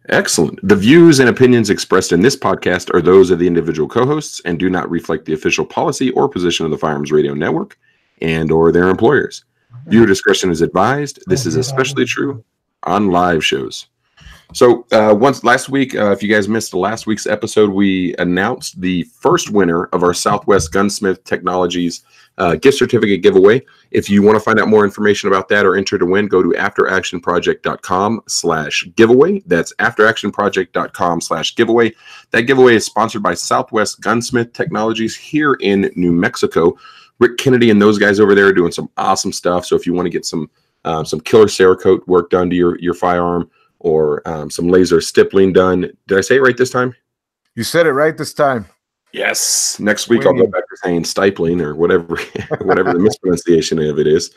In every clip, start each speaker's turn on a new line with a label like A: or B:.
A: Excellent. The views and opinions expressed in this podcast are those of the individual co-hosts and do not reflect the official policy or position of the Firearms Radio Network and or their employers. Viewer discretion is advised. This is especially true on live shows. So once last week, if you guys missed last week's episode, we announced the first winner of our Southwest Gunsmith Technologies gift certificate giveaway. If you want to find out more information about that or enter to win, go to afteractionproject.com/giveaway. That's afteractionproject.com/giveaway. That giveaway is sponsored by Southwest Gunsmith Technologies here in New Mexico. Rick Kennedy and those guys over there are doing some awesome stuff. So if you want to get some killer Cerakote work done to your firearm, or some laser stippling done. Did I say it right this time?
B: You said it right this time.
A: Yes. Next week I'll go back to saying stipling or whatever the mispronunciation of it is.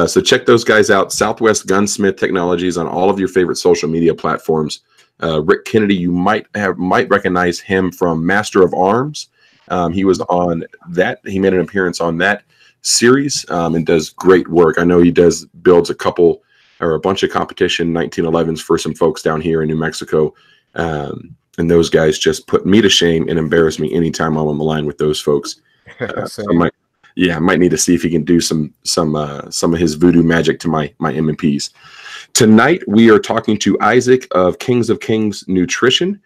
A: So check those guys out. Southwest Gunsmith Technologies on all of your favorite social media platforms. Rick Kennedy, you might recognize him from Master of Arms. He was on that. He made an appearance on that series and does great work. I know he builds a bunch of competition 1911s for some folks down here in New Mexico. And those guys just put me to shame and embarrass me anytime I'm on the line with those folks. So I might need to see if he can do some of his voodoo magic to my M&Ps. Tonight, we are talking to Isaac of Kings Nutrition.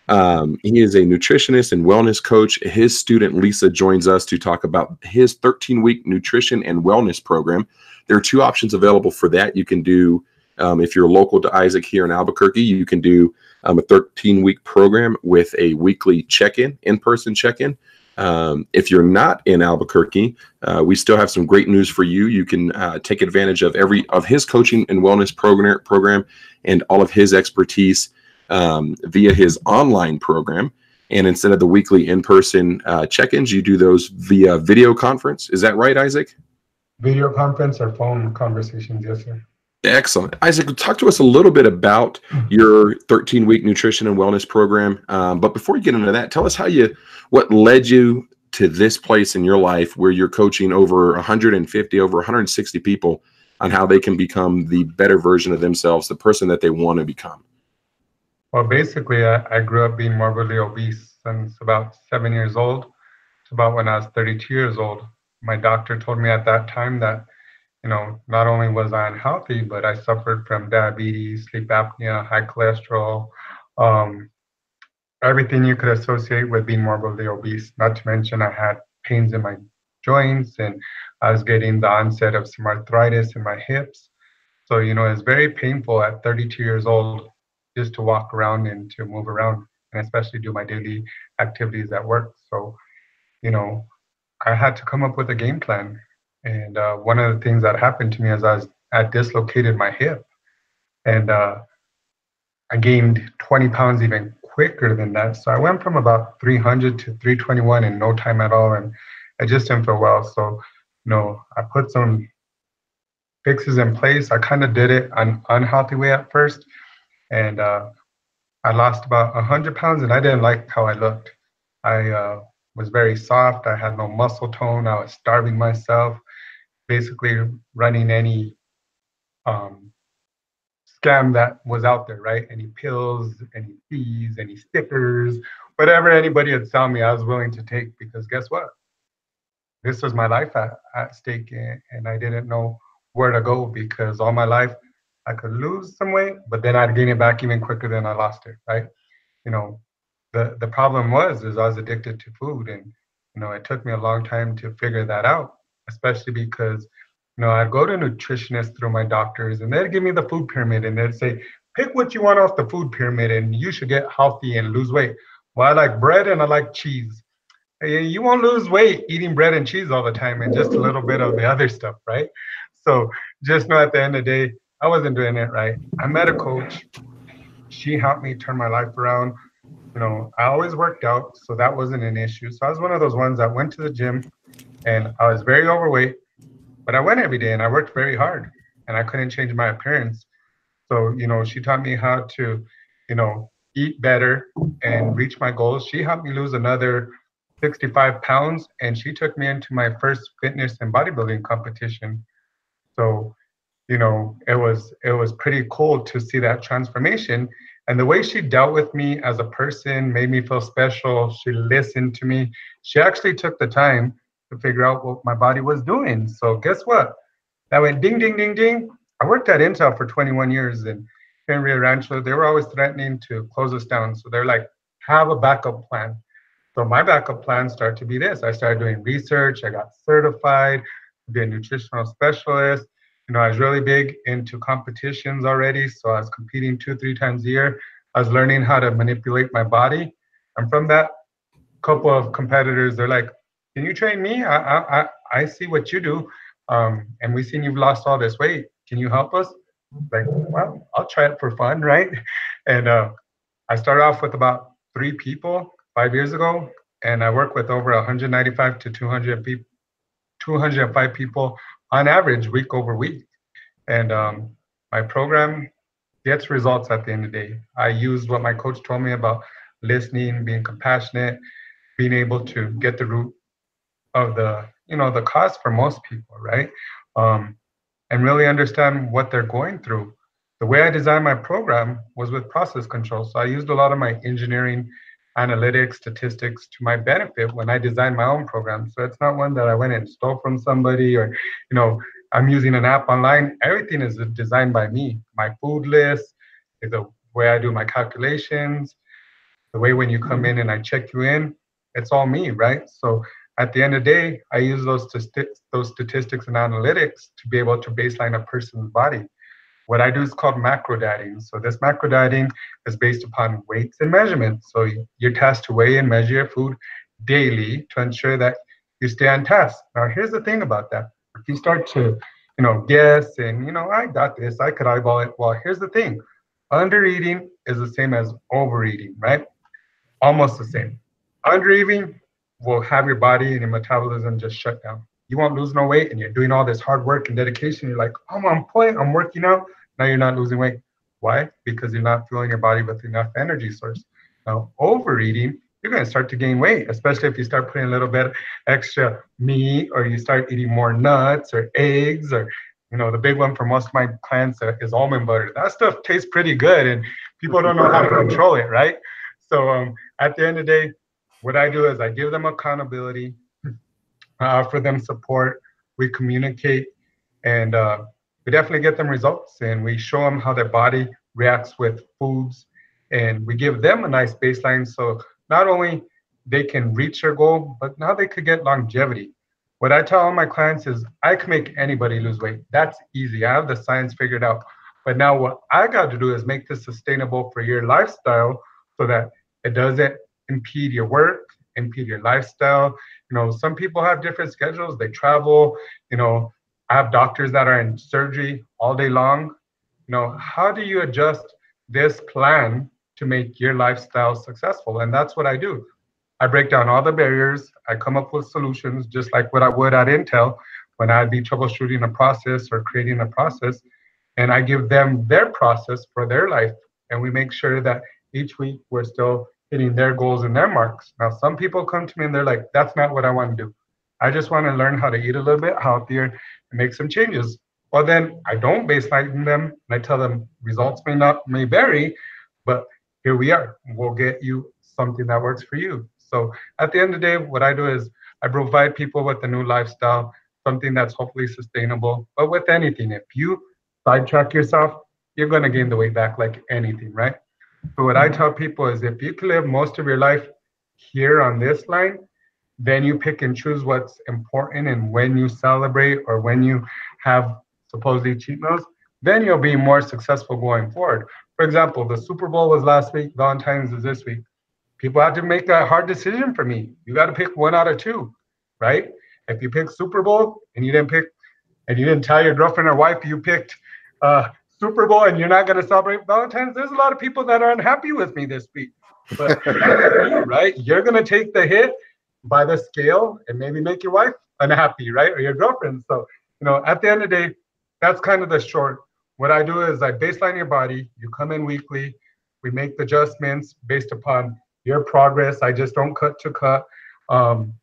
A: He is a nutritionist and wellness coach. His student, Lisa, joins us to talk about his 13-week nutrition and wellness program. There are two options available for that. You can do, if you're local to Isaac here in Albuquerque, you can do a 13-week program with a weekly in-person check-in. If you're not in Albuquerque, we still have some great news for you. You can take advantage of his coaching and wellness program and all of his expertise via his online program. And instead of the weekly in-person check-ins, you do those via video conference. Is that right, Isaac?
C: Video conference or phone conversations, yes, sir.
A: Excellent. Isaac, talk to us a little bit about your 13-week nutrition and wellness program. But before you get into that, tell us what led you to this place in your life where you're coaching over 160 people on how they can become the better version of themselves, the person that they want to become.
C: Well, basically, I grew up being morbidly obese since about 7 years old. It's about when I was 32 years old. My doctor told me at that time that, not only was I unhealthy, but I suffered from diabetes, sleep apnea, high cholesterol, everything you could associate with being morbidly obese. Not to mention I had pains in my joints and I was getting the onset of some arthritis in my hips. So, it's very painful at 32 years old just to walk around and to move around, and especially do my daily activities at work. So, I had to come up with a game plan. And one of the things that happened to me is I dislocated my hip. And I gained 20 pounds even quicker than that. So I went from about 300 to 321 in no time at all. And I just didn't feel well. So, I put some fixes in place. I kind of did it an unhealthy way at first. And I lost about 100 pounds and I didn't like how I looked. I was very soft. I had no muscle tone. I was starving myself, basically running any scam that was out there, right? Any pills, any fees, any stickers, whatever anybody would sell me, I was willing to take, because guess what? This was my life at stake, and I didn't know where to go, because all my life I could lose some weight, but then I'd gain it back even quicker than I lost it, right? The problem is I was addicted to food, and it took me a long time to figure that out, especially because I'd go to nutritionists through my doctors, and they'd give me the food pyramid, and they'd say, pick what you want off the food pyramid, and you should get healthy and lose weight. Well, I like bread and I like cheese. Hey, you won't lose weight eating bread and cheese all the time and just a little bit of the other stuff, right? So just know at the end of the day, I wasn't doing it right. I met a coach. She helped me turn my life around. I always worked out, so that wasn't an issue. So I was one of those ones that went to the gym, and I was very overweight, but I went every day and I worked very hard, and I couldn't change my appearance. So, she taught me how to, eat better and reach my goals. She helped me lose another 65 pounds, and she took me into my first fitness and bodybuilding competition. So, it was pretty cool to see that transformation. And the way she dealt with me as a person made me feel special. She listened to me. She actually took the time to figure out what my body was doing. So guess what? That went ding, ding, ding, ding. I worked at Intel for 21 years, and here in Rio Rancho, they were always threatening to close us down. So they're like, have a backup plan. So my backup plan started to be this. I started doing research. I got certified to be a nutritional specialist. I was really big into competitions already. So I was competing 2, 3 times a year. I was learning how to manipulate my body. And from that, couple of competitors, they're like, can you train me? I see what you do. And we've seen you've lost all this weight. Can you help us? Like, well, I'll try it for fun, right? And I started off with about 3 people 5 years ago, and I work with over 195 to 205 people on average, week over week. And my program gets results at the end of the day. I use what my coach told me about listening, being compassionate, being able to get the root of the cause for most people, right? Um, and really understand what they're going through. The way I designed my program was with process control. So I used a lot of my engineering, analytics, statistics to my benefit when I designed my own program. So it's not one that I went and stole from somebody, or, I'm using an app online. Everything is designed by me. My food list, the way I do my calculations, the way when you come in and I check you in, it's all me, right? So at the end of the day, I use those statistics and analytics to be able to baseline a person's body. What I do is called macro dieting. So this macro dieting is based upon weights and measurements. So you're tasked to weigh and measure your food daily to ensure that you stay on task. Now, here's the thing about that. If you start to, guess and, I got this, I could eyeball it. Well, here's the thing. Undereating is the same as overeating, right? Almost the same. Undereating will have your body and your metabolism just shut down. You won't lose no weight, and you're doing all this hard work and dedication. You're like, oh, I'm playing, I'm working out. Now you're not losing weight. Why? Because you're not fueling your body with enough energy source. Now, overeating, you're going to start to gain weight, especially if you start putting a little bit extra meat, or you start eating more nuts or eggs, or the big one for most of my clients is almond butter. That stuff tastes pretty good, and people don't know how to control it, right? So at the end of the day, what I do is I give them accountability, I offer them support, we communicate, and we definitely get them results, and we show them how their body reacts with foods, and we give them a nice baseline so not only they can reach their goal, but now they could get longevity. What I tell all my clients is I can make anybody lose weight. That's easy. I have the science figured out. But now what I got to do is make this sustainable for your lifestyle so that it doesn't impede your work, impede your lifestyle. Some people have different schedules. They travel. I have doctors that are in surgery all day long. How do you adjust this plan to make your lifestyle successful? And that's what I do. I break down all the barriers. I come up with solutions, just like what I would at Intel when I'd be troubleshooting a process or creating a process. And I give them their process for their life. And we make sure that each week we're still hitting their goals and their marks. Now, some people come to me and they're like, that's not what I want to do. I just want to learn how to eat a little bit healthier and make some changes. Well, then I don't baseline them, and I tell them results may vary, but here we are. We'll get you something that works for you. So at the end of the day, what I do is I provide people with a new lifestyle, something that's hopefully sustainable. But with anything, if you sidetrack yourself, you're going to gain the weight back like anything, right? So what I tell people is if you can live most of your life here on this line, then you pick and choose what's important, and when you celebrate or when you have supposedly cheat meals, then you'll be more successful going forward. For example, the Super Bowl was last week, Valentine's is this week. People have to make a hard decision for me. You got to pick one out of two, right? If you pick Super Bowl and you didn't tell your girlfriend or wife you picked Super Bowl and you're not going to celebrate Valentine's, there's a lot of people that are unhappy with me this week. But that's you, right? You're going to take the hit by the scale and maybe make your wife unhappy, right? Or your girlfriend. So, at the end of the day, that's kind of the short. What I do is I baseline your body. You come in weekly. We make the adjustments based upon your progress. I just don't cut to cut. And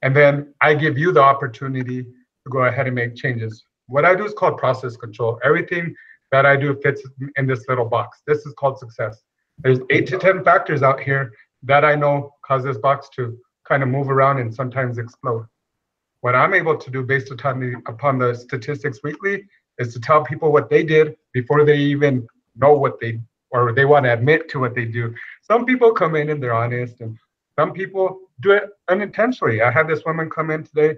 C: then I give you the opportunity to go ahead and make changes. what I do is called process control. Everything that I do fits in this little box. This is called success. There's 8 to 10 factors out here that I know cause this box to kind of move around and sometimes explode. What I'm able to do based upon the statistics weekly is to tell people what they did before they even know what they, or they want to admit to what they do. Some people come in and they're honest, and some people do it unintentionally. I had this woman come in today.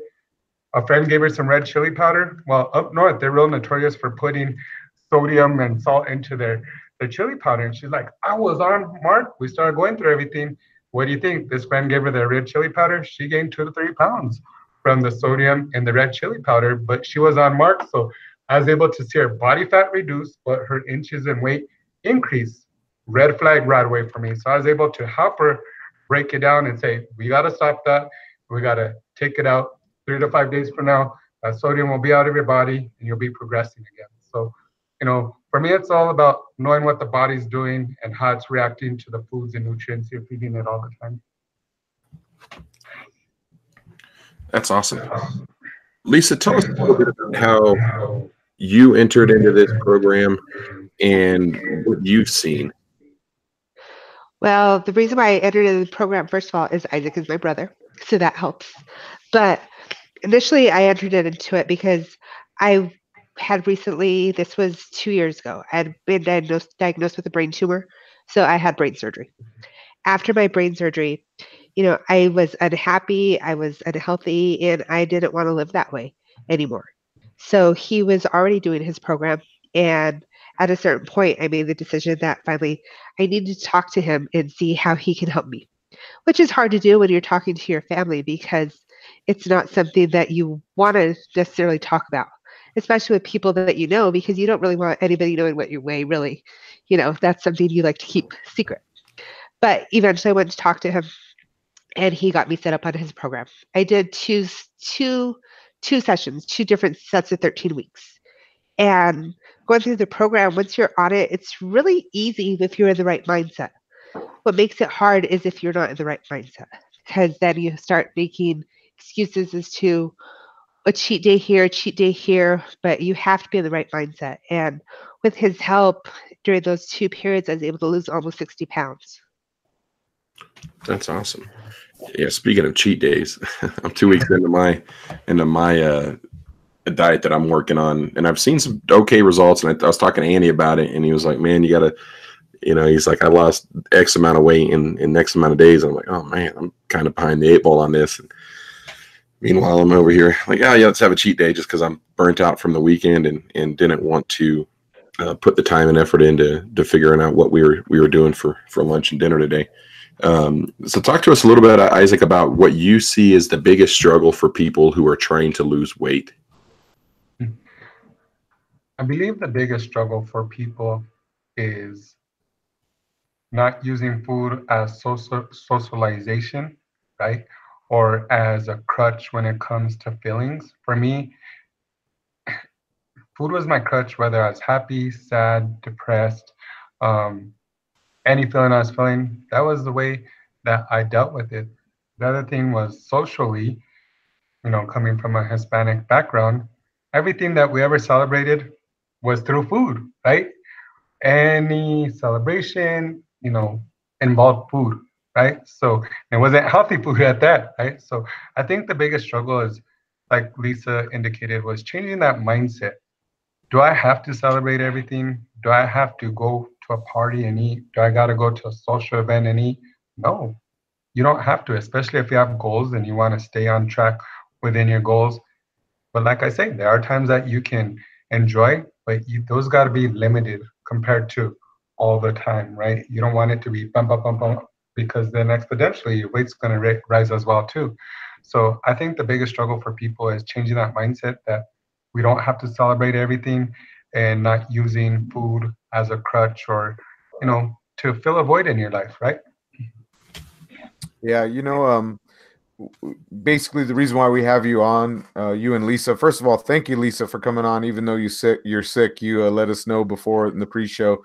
C: A friend gave her some red chili powder. Well, up north, they're real notorious for putting sodium and salt into their chili powder. And she's like, I was on mark. We started going through everything. What do you think? This friend gave her the red chili powder. She gained 2 to 3 pounds from the sodium in the red chili powder, but she was on mark. So I was able to see her body fat reduce, but her inches and weight increase. Red flag right away for me. So I was able to help her break it down and say, we got to stop that. We got to take it out 3 to 5 days from now. That sodium will be out of your body and you'll be progressing again. So, for me, it's all about knowing what the body's doing and how it's reacting to the foods and nutrients you're feeding it all the time.
A: That's awesome. Lisa, tell us a little bit about how you entered into this program and what you've seen.
D: Well, the reason why I entered into the program, first of all, is Isaac is my brother, so that helps. But initially, I entered into it because I had recently, this was 2 years ago, I had been diagnosed with a brain tumor, so I had brain surgery. After my brain surgery, I was unhappy, I was unhealthy, and I didn't want to live that way anymore. So he was already doing his program, and at a certain point, I made the decision that finally I needed to talk to him and see how he can help me, which is hard to do when you're talking to your family because it's not something that you want to necessarily talk about, especially with people that you know, because you don't really want anybody knowing what your way really, that's something you like to keep secret. But eventually I went to talk to him and he got me set up on his program. I did two sessions, 2 different sets of 13 weeks. And going through the program, once you're on it, it's really easy if you're in the right mindset. What makes it hard is if you're not in the right mindset, because then you start making excuses as to a cheat day here, but you have to be in the right mindset. And with his help during those 2 periods, I was able to lose almost 60 pounds.
A: That's awesome. Yeah. Speaking of cheat days, I'm 2 weeks into my diet that I'm working on, and I've seen some okay results. And I was talking to Andy about it, and he was like, "Man, you gotta." He's like, I lost X amount of weight in X amount of days. I'm like, oh man, I'm kind of behind the 8 ball on this. And meanwhile, I'm over here like, oh yeah, let's have a cheat day just because I'm burnt out from the weekend and didn't want to put the time and effort into figuring out what we were doing for lunch and dinner today. So talk to us a little bit, Isaac, about what you see as the biggest struggle for people who are trying to lose weight.
C: I believe the biggest struggle for people is not using food as socialization, right? Or as a crutch when it comes to feelings. For me, food was my crutch, whether I was happy, sad, depressed, any feeling I was feeling. That was the way that I dealt with it. The other thing was socially, coming from a Hispanic background, everything that we ever celebrated was through food, right? Any celebration, involved food, right? So it wasn't healthy food at that, right? So I think the biggest struggle is, like Lisa indicated, was changing that mindset. Do I have to celebrate everything? Do I have to go to a party and eat? Do I got to go to a social event and eat? No, you don't have to, especially if you have goals and you want to stay on track within your goals. But like I say, there are times that you can enjoy, but those got to be limited compared to all the time, right? You don't want it to be bump, bump, bump, bump, because then exponentially your weight's going to rise as well too. So I think the biggest struggle for people is changing that mindset that we don't have to celebrate everything and not using food as a crutch or, to fill a void in your life, right?
B: Yeah, basically the reason why we have you on, you and Lisa. First of all, thank you, Lisa, for coming on. Even though you're sick, you let us know before in the pre-show.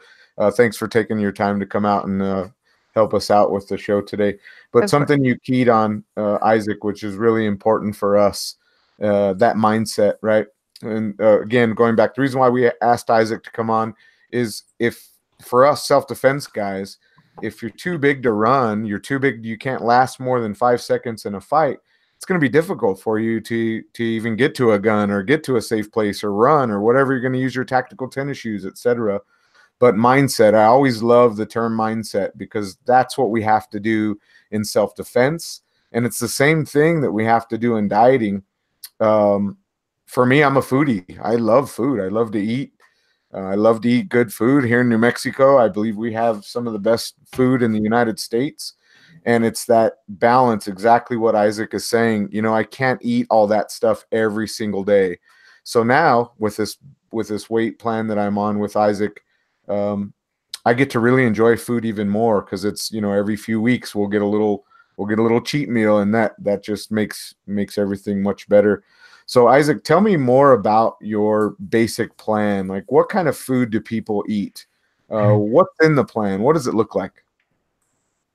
B: Thanks for taking your time to come out and help us out with the show today. But something you keyed on, Isaac, which is really important for us, that mindset, right? And again, going back, the reason why we asked Isaac to come on is if for us self-defense guys, if you're too big to run, you're too big, you can't last more than 5 seconds in a fight, it's going to be difficult for you to even get to a gun or get to a safe place or run or whatever you're going to use your tactical tennis shoes, etc. But mindset, I always love the term mindset because that's what we have to do in self-defense. And it's the same thing that we have to do in dieting. For me, I'm a foodie. I love food. I love to eat. I love to eat good food. Here in New Mexico, I believe we have some of the best food in the United States. And it's that balance, exactly what Isaac is saying. You know, I can't eat all that stuff every single day. So now with this weight plan that I'm on with Isaac, I get to really enjoy food even more because it's, you know, every few weeks we'll get a little cheat meal, and that just makes everything much better. So Isaac, tell me more about your basic plan. Like, what kind of food do people eat? What's in the plan? What does it look like?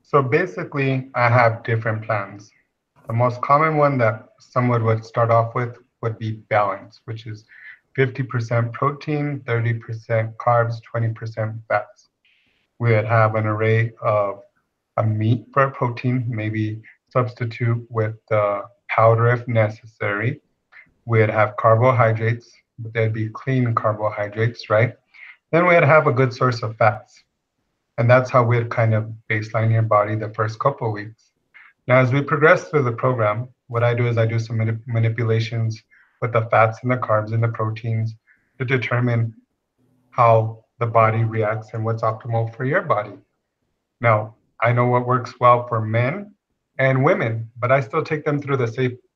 C: So basically, I have different plans. The most common one that someone would start off with would be balance, which is 50% protein, 30% carbs, 20% fats. We would have an array of a meat for a protein, maybe substitute with the powder if necessary. We'd have carbohydrates, but they'd be clean carbohydrates, right? Then we'd have a good source of fats. And that's how we'd kind of baseline your body the first couple of weeks. Now, as we progress through the program, what I do is I do some manipulations with the fats and the carbs and the proteins to determine how the body reacts and what's optimal for your body. Now, I know what works well for men and women, but I still take them through the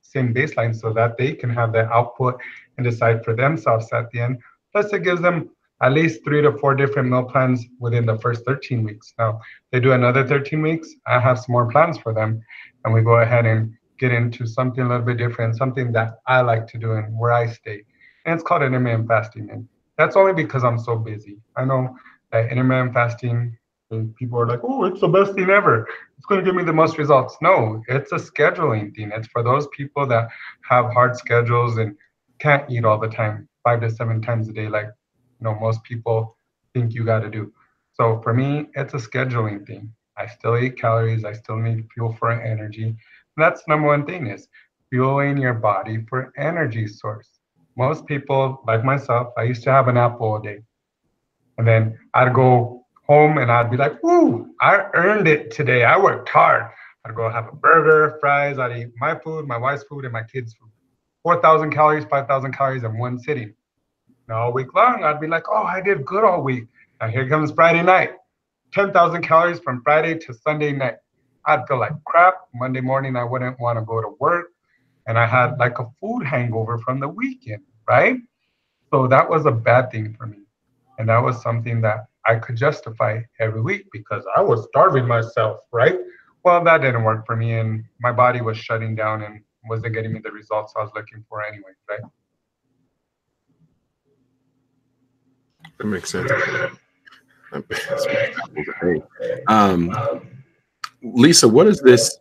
C: same baseline so that they can have that output and decide for themselves at the end. Plus, it gives them at least 3 to 4 different meal plans within the first 13 weeks. Now, they do another 13 weeks, I have some more plans for them, and we go ahead and get into something a little bit different, something that I like to do and where I stay. And it's called intermittent fasting. And that's only because I'm so busy. I know that intermittent fasting, people are like, oh, it's the best thing ever. It's going to give me the most results. No, it's a scheduling thing. It's for those people that have hard schedules and can't eat all the time, 5 to 7 times a day, like most people think you got to do. So for me, it's a scheduling thing. I still eat calories. I still need fuel for energy. And that's the number one thing is fueling your body for energy source. Most people, like myself, I used to have an apple a day. And then I'd go home and I'd be like, "Woo, I earned it today. I worked hard." I'd go have a burger, fries. I'd eat my food, my wife's food, and my kids' food. 4,000 calories, 5,000 calories in one sitting. Now, all week long, I'd be like, "Oh, I did good all week." Now, here comes Friday night. 10,000 calories from Friday to Sunday night. I'd feel like crap. Monday morning, I wouldn't want to go to work. And I had like a food hangover from the weekend, right? So that was a bad thing for me. And that was something that I could justify every week because I was starving myself, right? Well, that didn't work for me, and my body was shutting down and wasn't getting me the results I was looking for anyway, right?
A: That makes sense. Lisa, what is this?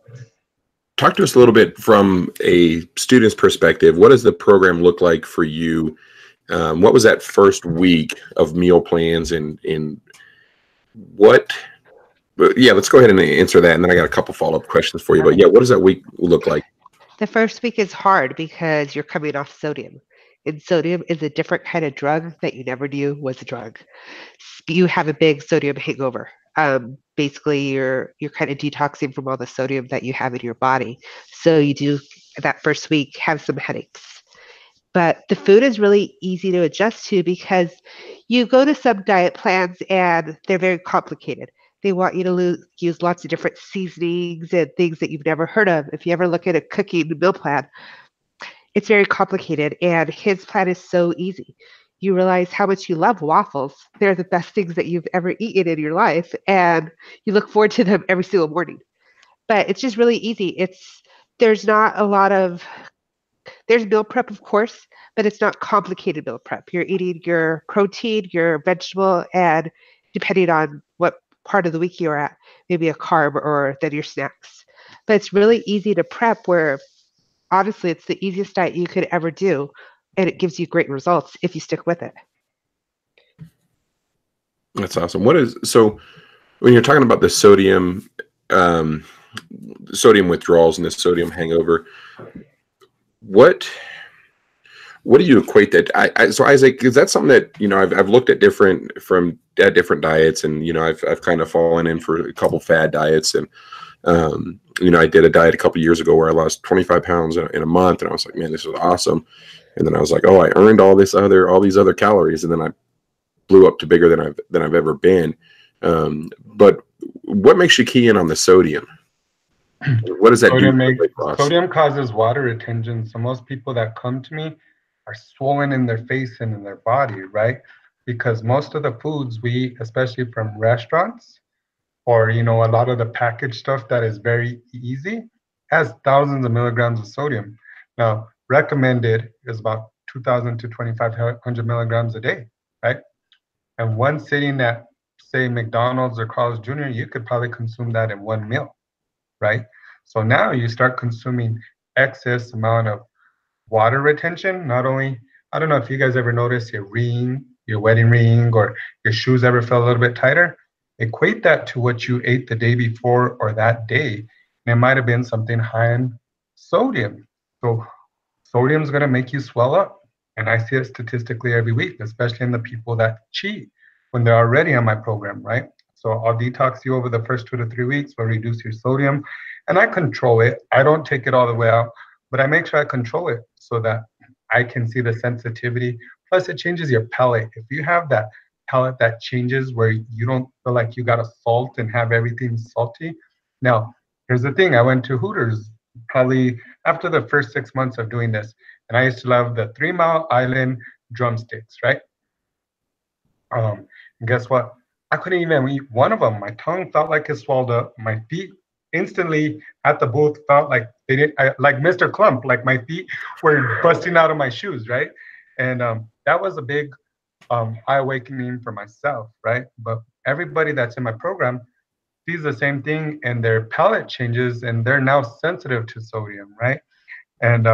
A: Talk to us a little bit from a student's perspective. What does the program look like for you? What was that first week of meal plans and what? Yeah, let's go ahead and answer that. And then I got a couple follow-up questions for you. But yeah, what does that week look like?
D: The first week is hard because you're coming off sodium. And sodium is a different kind of drug that you never knew was a drug. You have a big sodium hangover. Basically, you're kind of detoxing from all the sodium that you have in your body. So you do that first week have some headaches. But the food is really easy to adjust to because you go to some diet plans and they're very complicated. They want you to use lots of different seasonings and things that you've never heard of. If you ever look at a cooking meal plan, it's very complicated. And his plan is so easy. You realize how much you love waffles. They're the best things that you've ever eaten in your life. And you look forward to them every single morning. But it's just really easy. There's not a lot of there's meal prep, of course, but it's not complicated meal prep. You're eating your protein, your vegetable, and depending on what part of the week you're at, maybe a carb or then your snacks. But it's really easy to prep where honestly it's the easiest diet you could ever do and it gives you great results if you stick with it.
A: That's awesome. So when you're talking about the sodium withdrawals and the sodium hangover, what do you equate that? So Isaac, is that something that, I've looked at different diets, and I've kind of fallen in for a couple fad diets, and I did a diet a couple years ago where I lost 25 pounds in a month, and I was like, man, this is awesome. And then I was like, oh, I earned all these other calories, and then I blew up to bigger than I've ever been. But what makes you key in on the sodium? What does that do?
C: Sodium causes water retention. So most people that come to me are swollen in their face and in their body, right? Because most of the foods we eat, especially from restaurants, or a lot of the packaged stuff that is very easy, has thousands of milligrams of sodium. Now, recommended is about 2,000 to 2,500 milligrams a day, right? And one sitting at, say, McDonald's or Carl's Jr., you could probably consume that in one meal, right? So now you start consuming excess amount of water retention. Not only, I don't know if you guys ever notice your wedding ring, or your shoes ever feel a little bit tighter. Equate that to what you ate the day before or that day. And it might have been something high in sodium. So sodium is going to make you swell up. And I see it statistically every week, especially in the people that cheat when they're already on my program, right? So I'll detox you over the first 2 to 3 weeks. We'll reduce your sodium, and I control it. I don't take it all the way out, but I make sure I control it so that I can see the sensitivity. Plus, it changes your palate. If you have that palate that changes where you don't feel like you got to salt and have everything salty. Now, here's the thing. I went to Hooters probably after the first 6 months of doing this, and I used to love the 3 Mile Island drumsticks, right? And guess what? I couldn't even eat one of them. My tongue felt like it swelled up. My feet instantly at the booth felt like they didn't, like Mr. Clump, like my feet were busting out of my shoes, right? And that was a big eye-awakening for myself, right? But everybody that's in my program sees the same thing, and their palate changes, and they're now sensitive to sodium, right? And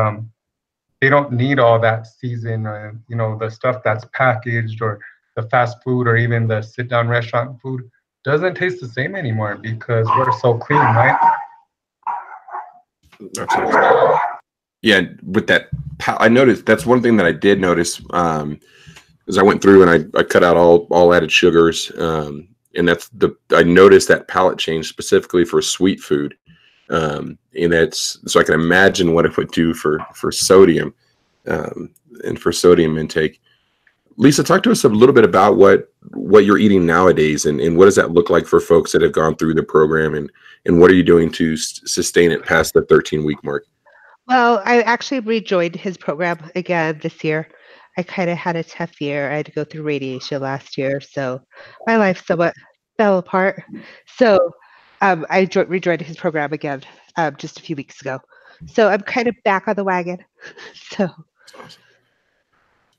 C: they don't need all that season, or the stuff that's packaged, or the fast food, or even the sit-down restaurant food doesn't taste the same anymore because we're so clean, right?
A: Yeah, with that, I noticed that's one thing that I did notice as I went through and I cut out all added sugars, and I noticed that palate change specifically for sweet food, and that's so I can imagine what it would do for sodium, and for sodium intake. Lisa, talk to us a little bit about what you're eating nowadays, and what does that look like for folks that have gone through the program, and what are you doing to sustain it past the 13-week mark?
D: Well, I actually rejoined his program again this year. I kind of had a tough year. I had to go through radiation last year, so my life somewhat fell apart. So I rejoined his program again just a few weeks ago. So I'm kind of back on the wagon. So.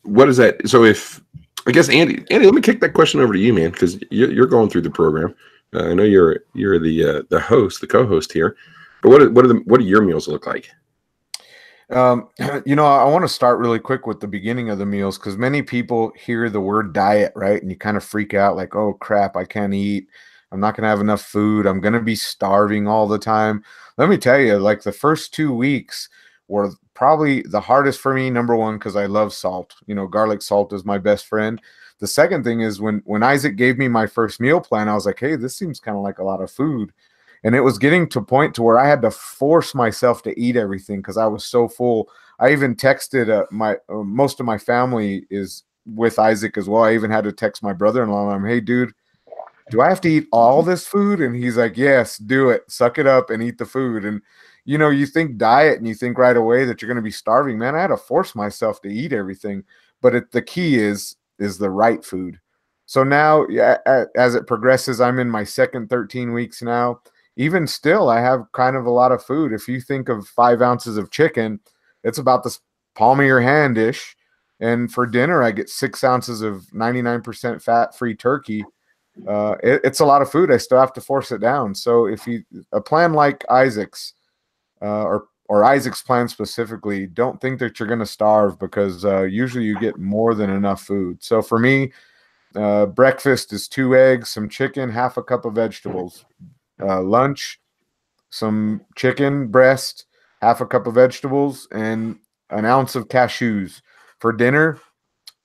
A: What is that? So I guess Andy, let me kick that question over to you, man, because you're going through the program. I know you're the host, the co-host here. But what do your meals look like?
B: I want to start really quick with the beginning of the meals, because many people hear the word diet, right? And you kind of freak out like, oh crap, I can't eat. I'm not going to have enough food. I'm going to be starving all the time. Let me tell you, like the first 2 weeks were probably the hardest for me. Number one, because I love salt. Garlic salt is my best friend. The second thing is when Isaac gave me my first meal plan, I was like, hey, this seems kind of like a lot of food. And it was getting to a point to where I had to force myself to eat everything because I was so full. I even texted most of my family is with Isaac as well. I even had to text my brother-in-law. I'm, hey, dude, do I have to eat all this food? And he's like, yes, do it. Suck it up and eat the food. And, you think diet and you think right away that you're going to be starving. Man, I had to force myself to eat everything. But the key is the right food. So now, as it progresses, I'm in my second 13 weeks now. Even still, I have kind of a lot of food. If you think of 5 ounces of chicken, it's about the palm of your hand-ish. And for dinner, I get 6 ounces of 99% fat-free turkey. It's a lot of food. I still have to force it down. So if a plan like Isaac's, or or Isaac's plan specifically, don't think that you're going to starve, because usually you get more than enough food. So for me, breakfast is 2 eggs, some chicken, half a cup of vegetables. Lunch, some chicken breast, half a cup of vegetables, and an ounce of cashews. For dinner,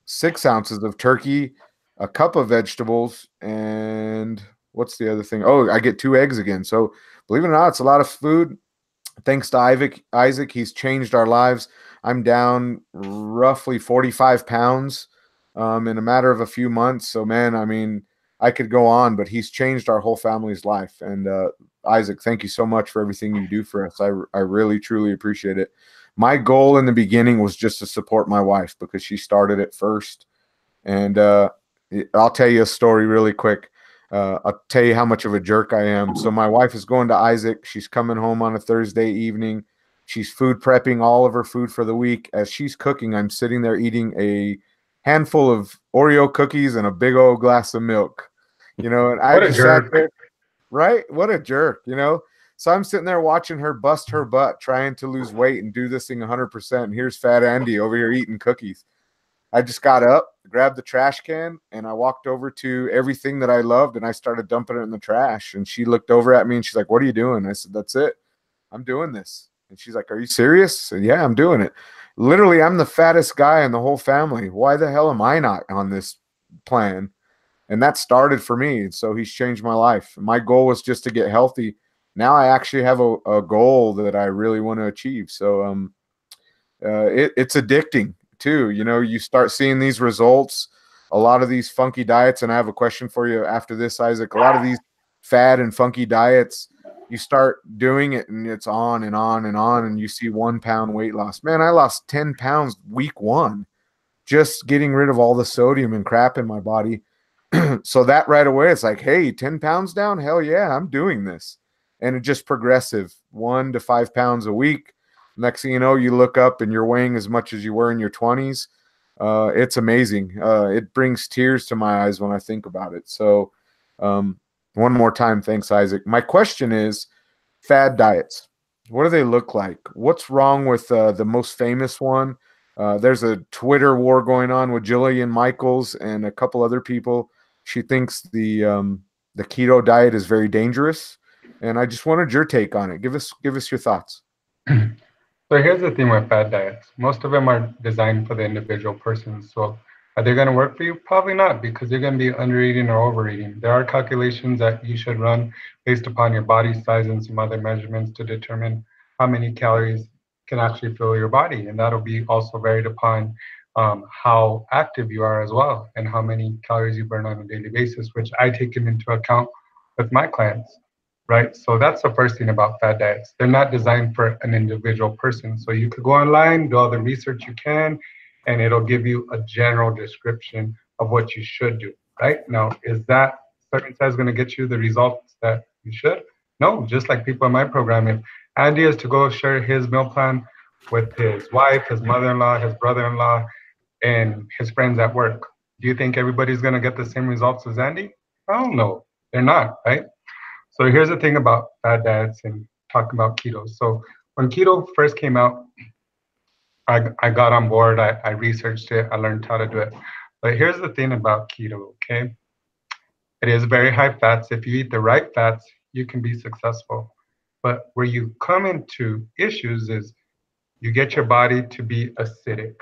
B: 6 ounces of turkey, a cup of vegetables, and what's the other thing? Oh, I get 2 eggs again. So believe it or not, it's a lot of food. Thanks to Isaac, he's changed our lives. I'm down roughly 45 pounds in a matter of a few months. So, man, I mean, I could go on, but he's changed our whole family's life. And Isaac, thank you so much for everything you do for us. I really, truly appreciate it. My goal in the beginning was just to support my wife, because she started it first. And I'll tell you a story really quick. I'll tell you how much of a jerk I am. So my wife is going to Isaac. She's coming home on a Thursday evening. She's food prepping all of her food for the week. As she's cooking, I'm sitting there eating a handful of Oreo cookies and a big old glass of milk. And I just sat there, right? What a jerk, So I'm sitting there watching her bust her butt, trying to lose weight and do this thing 100%. And here's Fat Andy over here eating cookies. I just got up, grabbed the trash can, and I walked over to everything that I loved, and I started dumping it in the trash. And she looked over at me, and she's like, "What are you doing?" I said, "That's it. I'm doing this." And she's like, "Are you serious?" I said, "Yeah, I'm doing it." Literally, I'm the fattest guy in the whole family. Why the hell am I not on this plan? And that started for me. So he's changed my life. My goal was just to get healthy. Now I actually have a goal that I really want to achieve. So it's addicting too. You start seeing these results, a lot of these funky diets. And I have a question for you after this, Isaac. A lot of these fad and funky diets, you start doing it and it's on and on and on, and you see 1 pound weight loss. Man, I lost 10 pounds week 1, just getting rid of all the sodium and crap in my body. So that right away, it's like, hey, 10 pounds down? Hell yeah, I'm doing this. And it just progressive, 1 to 5 pounds a week. Next thing you know, you look up and you're weighing as much as you were in your 20s. It's amazing. It brings tears to my eyes when I think about it. So one more time, thanks, Isaac. My question is, fad diets, what do they look like? What's wrong with the most famous one? There's a Twitter war going on with Jillian Michaels and a couple other people. She thinks the keto diet is very dangerous. And I just wanted your take on it. Give us your thoughts.
C: So here's the thing with fad diets. Most of them are designed for the individual person. So are they going to work for you? Probably not, because you're going to be undereating or overeating. There are calculations that you should run based upon your body size and some other measurements to determine how many calories can actually fill your body. And that'll be also varied upon how active you are as well, and how many calories you burn on a daily basis, which I take into account with my clients. Right. So that's the first thing about fad diets. They're not designed for an individual person. So you could go online, do all the research you can, and it'll give you a general description of what you should do. Right. Now, is that certain size going to get you the results that you should? No, just like people in my program, if Andy is to go share his meal plan with his wife, his mother-in-law, his brother-in-law, and his friends at work, do you think everybody's going to get the same results as Andy? I don't know. They're not, right? So here's the thing about fad diets and talking about keto. So when keto first came out, I got on board, I researched it, I learned how to do it. But here's the thing about keto, okay? It is very high fats. If you eat the right fats, you can be successful. But where you come into issues is you get your body to be acidic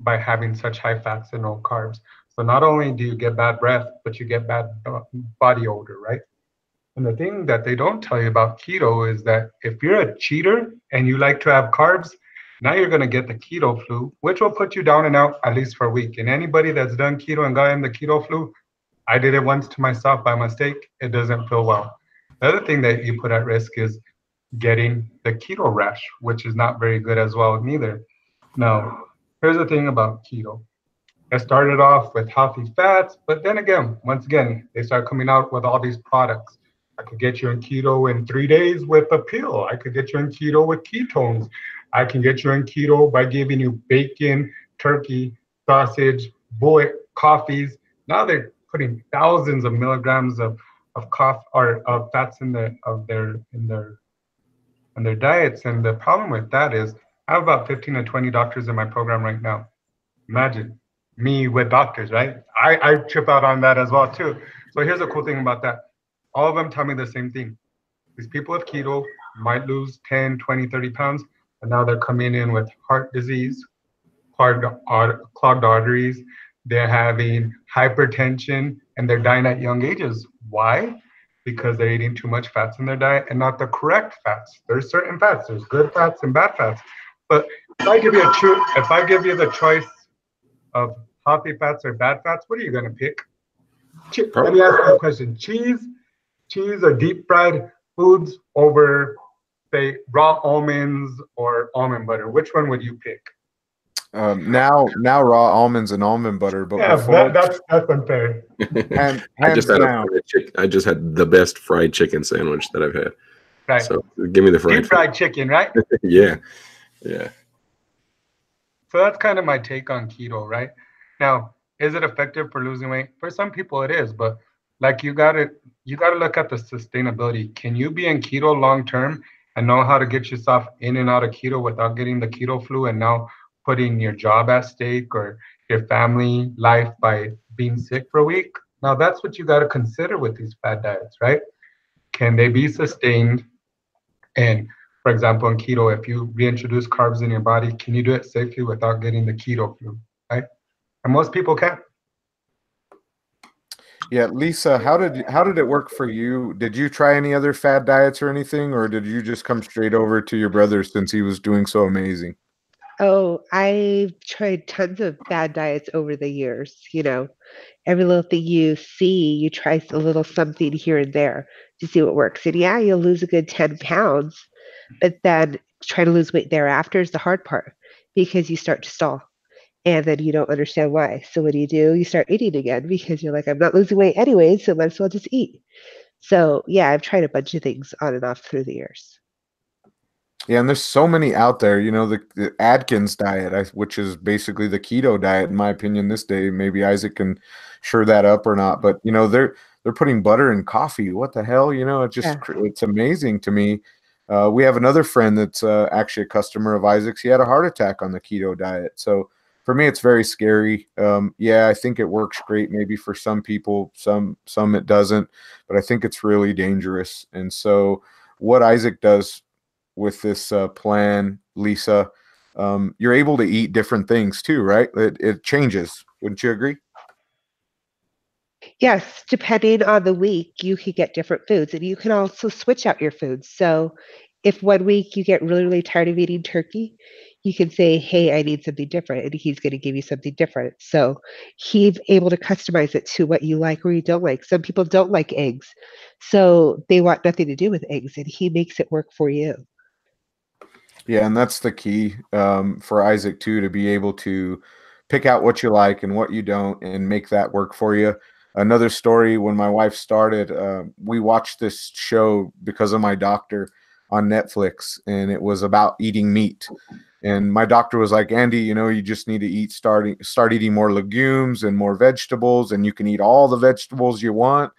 C: by having such high fats and no carbs. So not only do you get bad breath, but you get bad body odor, right? And the thing that they don't tell you about keto is that if you're a cheater and you like to have carbs, now you're going to get the keto flu, which will put you down and out at least for a week. And anybody that's done keto and got in the keto flu, I did it once to myself by mistake. It doesn't feel well. The other thing that you put at risk is getting the keto rash, which is not very good as well neither. Now, here's the thing about keto. I started off with healthy fats, but then again, once again, they start coming out with all these products. I could get you in keto in 3 days with a pill. I could get you in keto with ketones. I can get you in keto by giving you bacon, turkey, sausage, bullet coffees. Now they're putting thousands of milligrams of coffee or of fats in their and their diets. And the problem with that is I have about 15 to 20 doctors in my program right now. Imagine me with doctors, right? I trip out on that as well too. So here's the cool thing about that. All of them tell me the same thing. These people with keto might lose 10, 20, 30 pounds, but now they're coming in with heart disease, clogged arteries. They're having hypertension, and they're dying at young ages. Why? Because they're eating too much fats in their diet and not the correct fats. There's certain fats. There's good fats and bad fats. But if I give you the choice of healthy fats or bad fats, what are you gonna pick? Let me ask you a question: cheese or deep fried foods over, say, raw almonds or almond butter? Which one would you pick?
B: Now raw almonds and almond butter, but
C: yeah,
B: before
C: that's unfair.
A: I just had the best fried chicken sandwich that I've had.
C: Right.
A: So give me the
C: fried chicken, right?
A: Yeah.
C: So that's kind of my take on keto, right? Now, is it effective for losing weight? For some people it is, but like you gotta look at the sustainability. Can you be in keto long term and know how to get yourself in and out of keto without getting the keto flu and now putting your job at stake or your family life by being sick for a week? Now that's what you got to consider with these fad diets, right? Can they be sustained? And for example, in keto, if you reintroduce carbs in your body, can you do it safely without getting the keto flu, right? And most people can't.
B: Yeah, Lisa, how did it work for you? Did you try any other fad diets or anything, or did you just come straight over to your brother since he was doing so amazing?
D: Oh, I've tried tons of bad diets over the years. Every little thing you see, you try a little something here and there to see what works. And yeah, you'll lose a good 10 pounds, but then trying to lose weight thereafter is the hard part because you start to stall and then you don't understand why. So what do? You start eating again because you're like, I'm not losing weight anyway, so might as well just eat. So yeah, I've tried a bunch of things on and off through the years.
B: Yeah, and there's so many out there. The Atkins diet, which is basically the keto diet, in my opinion, this day. Maybe Isaac can sure that up or not. But they're putting butter in coffee. What the hell? It's amazing to me. We have another friend that's actually a customer of Isaac's. He had a heart attack on the keto diet. So for me, it's very scary. Yeah, I think it works great maybe for some people, some it doesn't, but I think it's really dangerous. And so what Isaac does with this plan, Lisa, you're able to eat different things too, right? It changes. Wouldn't you agree?
D: Yes, depending on the week, you can get different foods and you can also switch out your foods. So if one week you get really, really tired of eating turkey, you can say, hey, I need something different. And he's going to give you something different. So he's able to customize it to what you like or you don't like. Some people don't like eggs, so they want nothing to do with eggs, and he makes it work for you.
B: Yeah, and that's the key for Isaac too, to be able to pick out what you like and what you don't and make that work for you. Another story, when my wife started, we watched this show because of my doctor on Netflix, and it was about eating meat. And my doctor was like, Andy, you just need to start eating more legumes and more vegetables, and you can eat all the vegetables you want.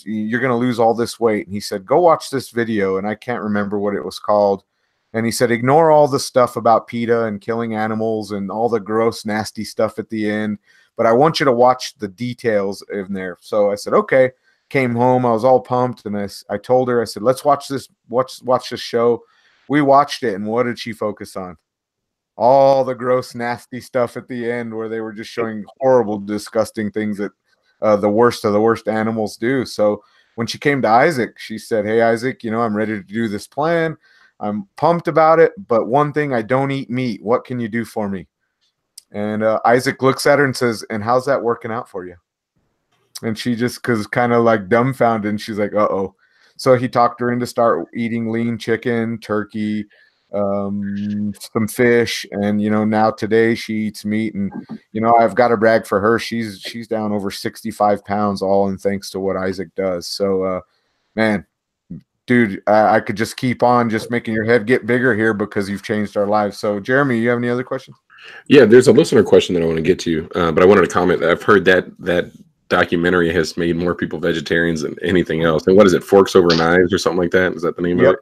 B: You're going to lose all this weight. And he said, go watch this video. And I can't remember what it was called. And he said, ignore all the stuff about PETA and killing animals and all the gross, nasty stuff at the end. But I want you to watch the details in there. So I said, okay. Came home. I was all pumped. And I told her, I said, let's watch this show. We watched it. And what did she focus on? All the gross, nasty stuff at the end where they were just showing horrible, disgusting things that the worst of the worst animals do. So when she came to Isaac, she said, hey, Isaac, I'm ready to do this plan. I'm pumped about it, but one thing, I don't eat meat. What can you do for me? And Isaac looks at her and says, and how's that working out for you? And she just kind of like dumbfounded, and she's like, uh-oh. So he talked her into start eating lean chicken, turkey, some fish, and now today she eats meat. And I've got to brag for her. She's down over 65 pounds, all in thanks to what Isaac does. So man, dude, I could just keep on just making your head get bigger here because you've changed our lives. So, Jeremy, you have any other questions?
A: Yeah, there's a listener question that I want to get to, but I wanted to comment that I've heard that documentary has made more people vegetarians than anything else. And what is it, Forks Over Knives or something like that? Is that the name of it?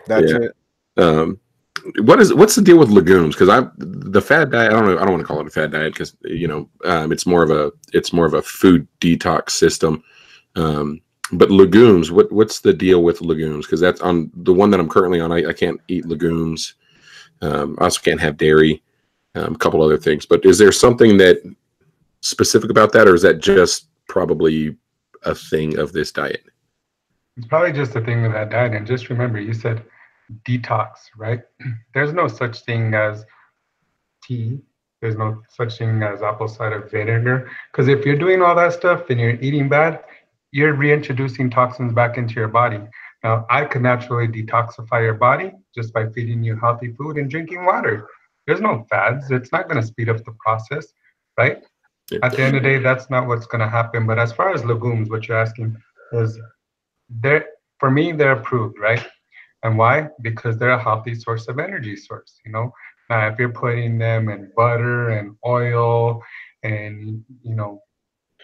B: That's it.
A: What's the deal with legumes? Because the fad diet, I don't want to call it a fad diet because it's more of a food detox system. But legumes, what's the deal with legumes? Because that's on the one that I'm currently on. I can't eat legumes. I also can't have dairy. A couple other things. But is there something that specific about that, or is that just probably a thing of this diet?
C: It's probably just a thing with that diet. And just remember, you said detox, right? There's no such thing as tea. There's no such thing as apple cider vinegar. Because if you're doing all that stuff and you're eating bad, you're reintroducing toxins back into your body. Now, I could naturally detoxify your body just by feeding you healthy food and drinking water. There's no fads. It's not going to speed up the process, right?
A: Yeah.
C: At the end of the day, that's not what's going to happen. But as far as legumes, what you're asking is, for me, they're approved, right? And why? Because they're a healthy source of energy source, you know. Now, if you're putting them in butter and oil and,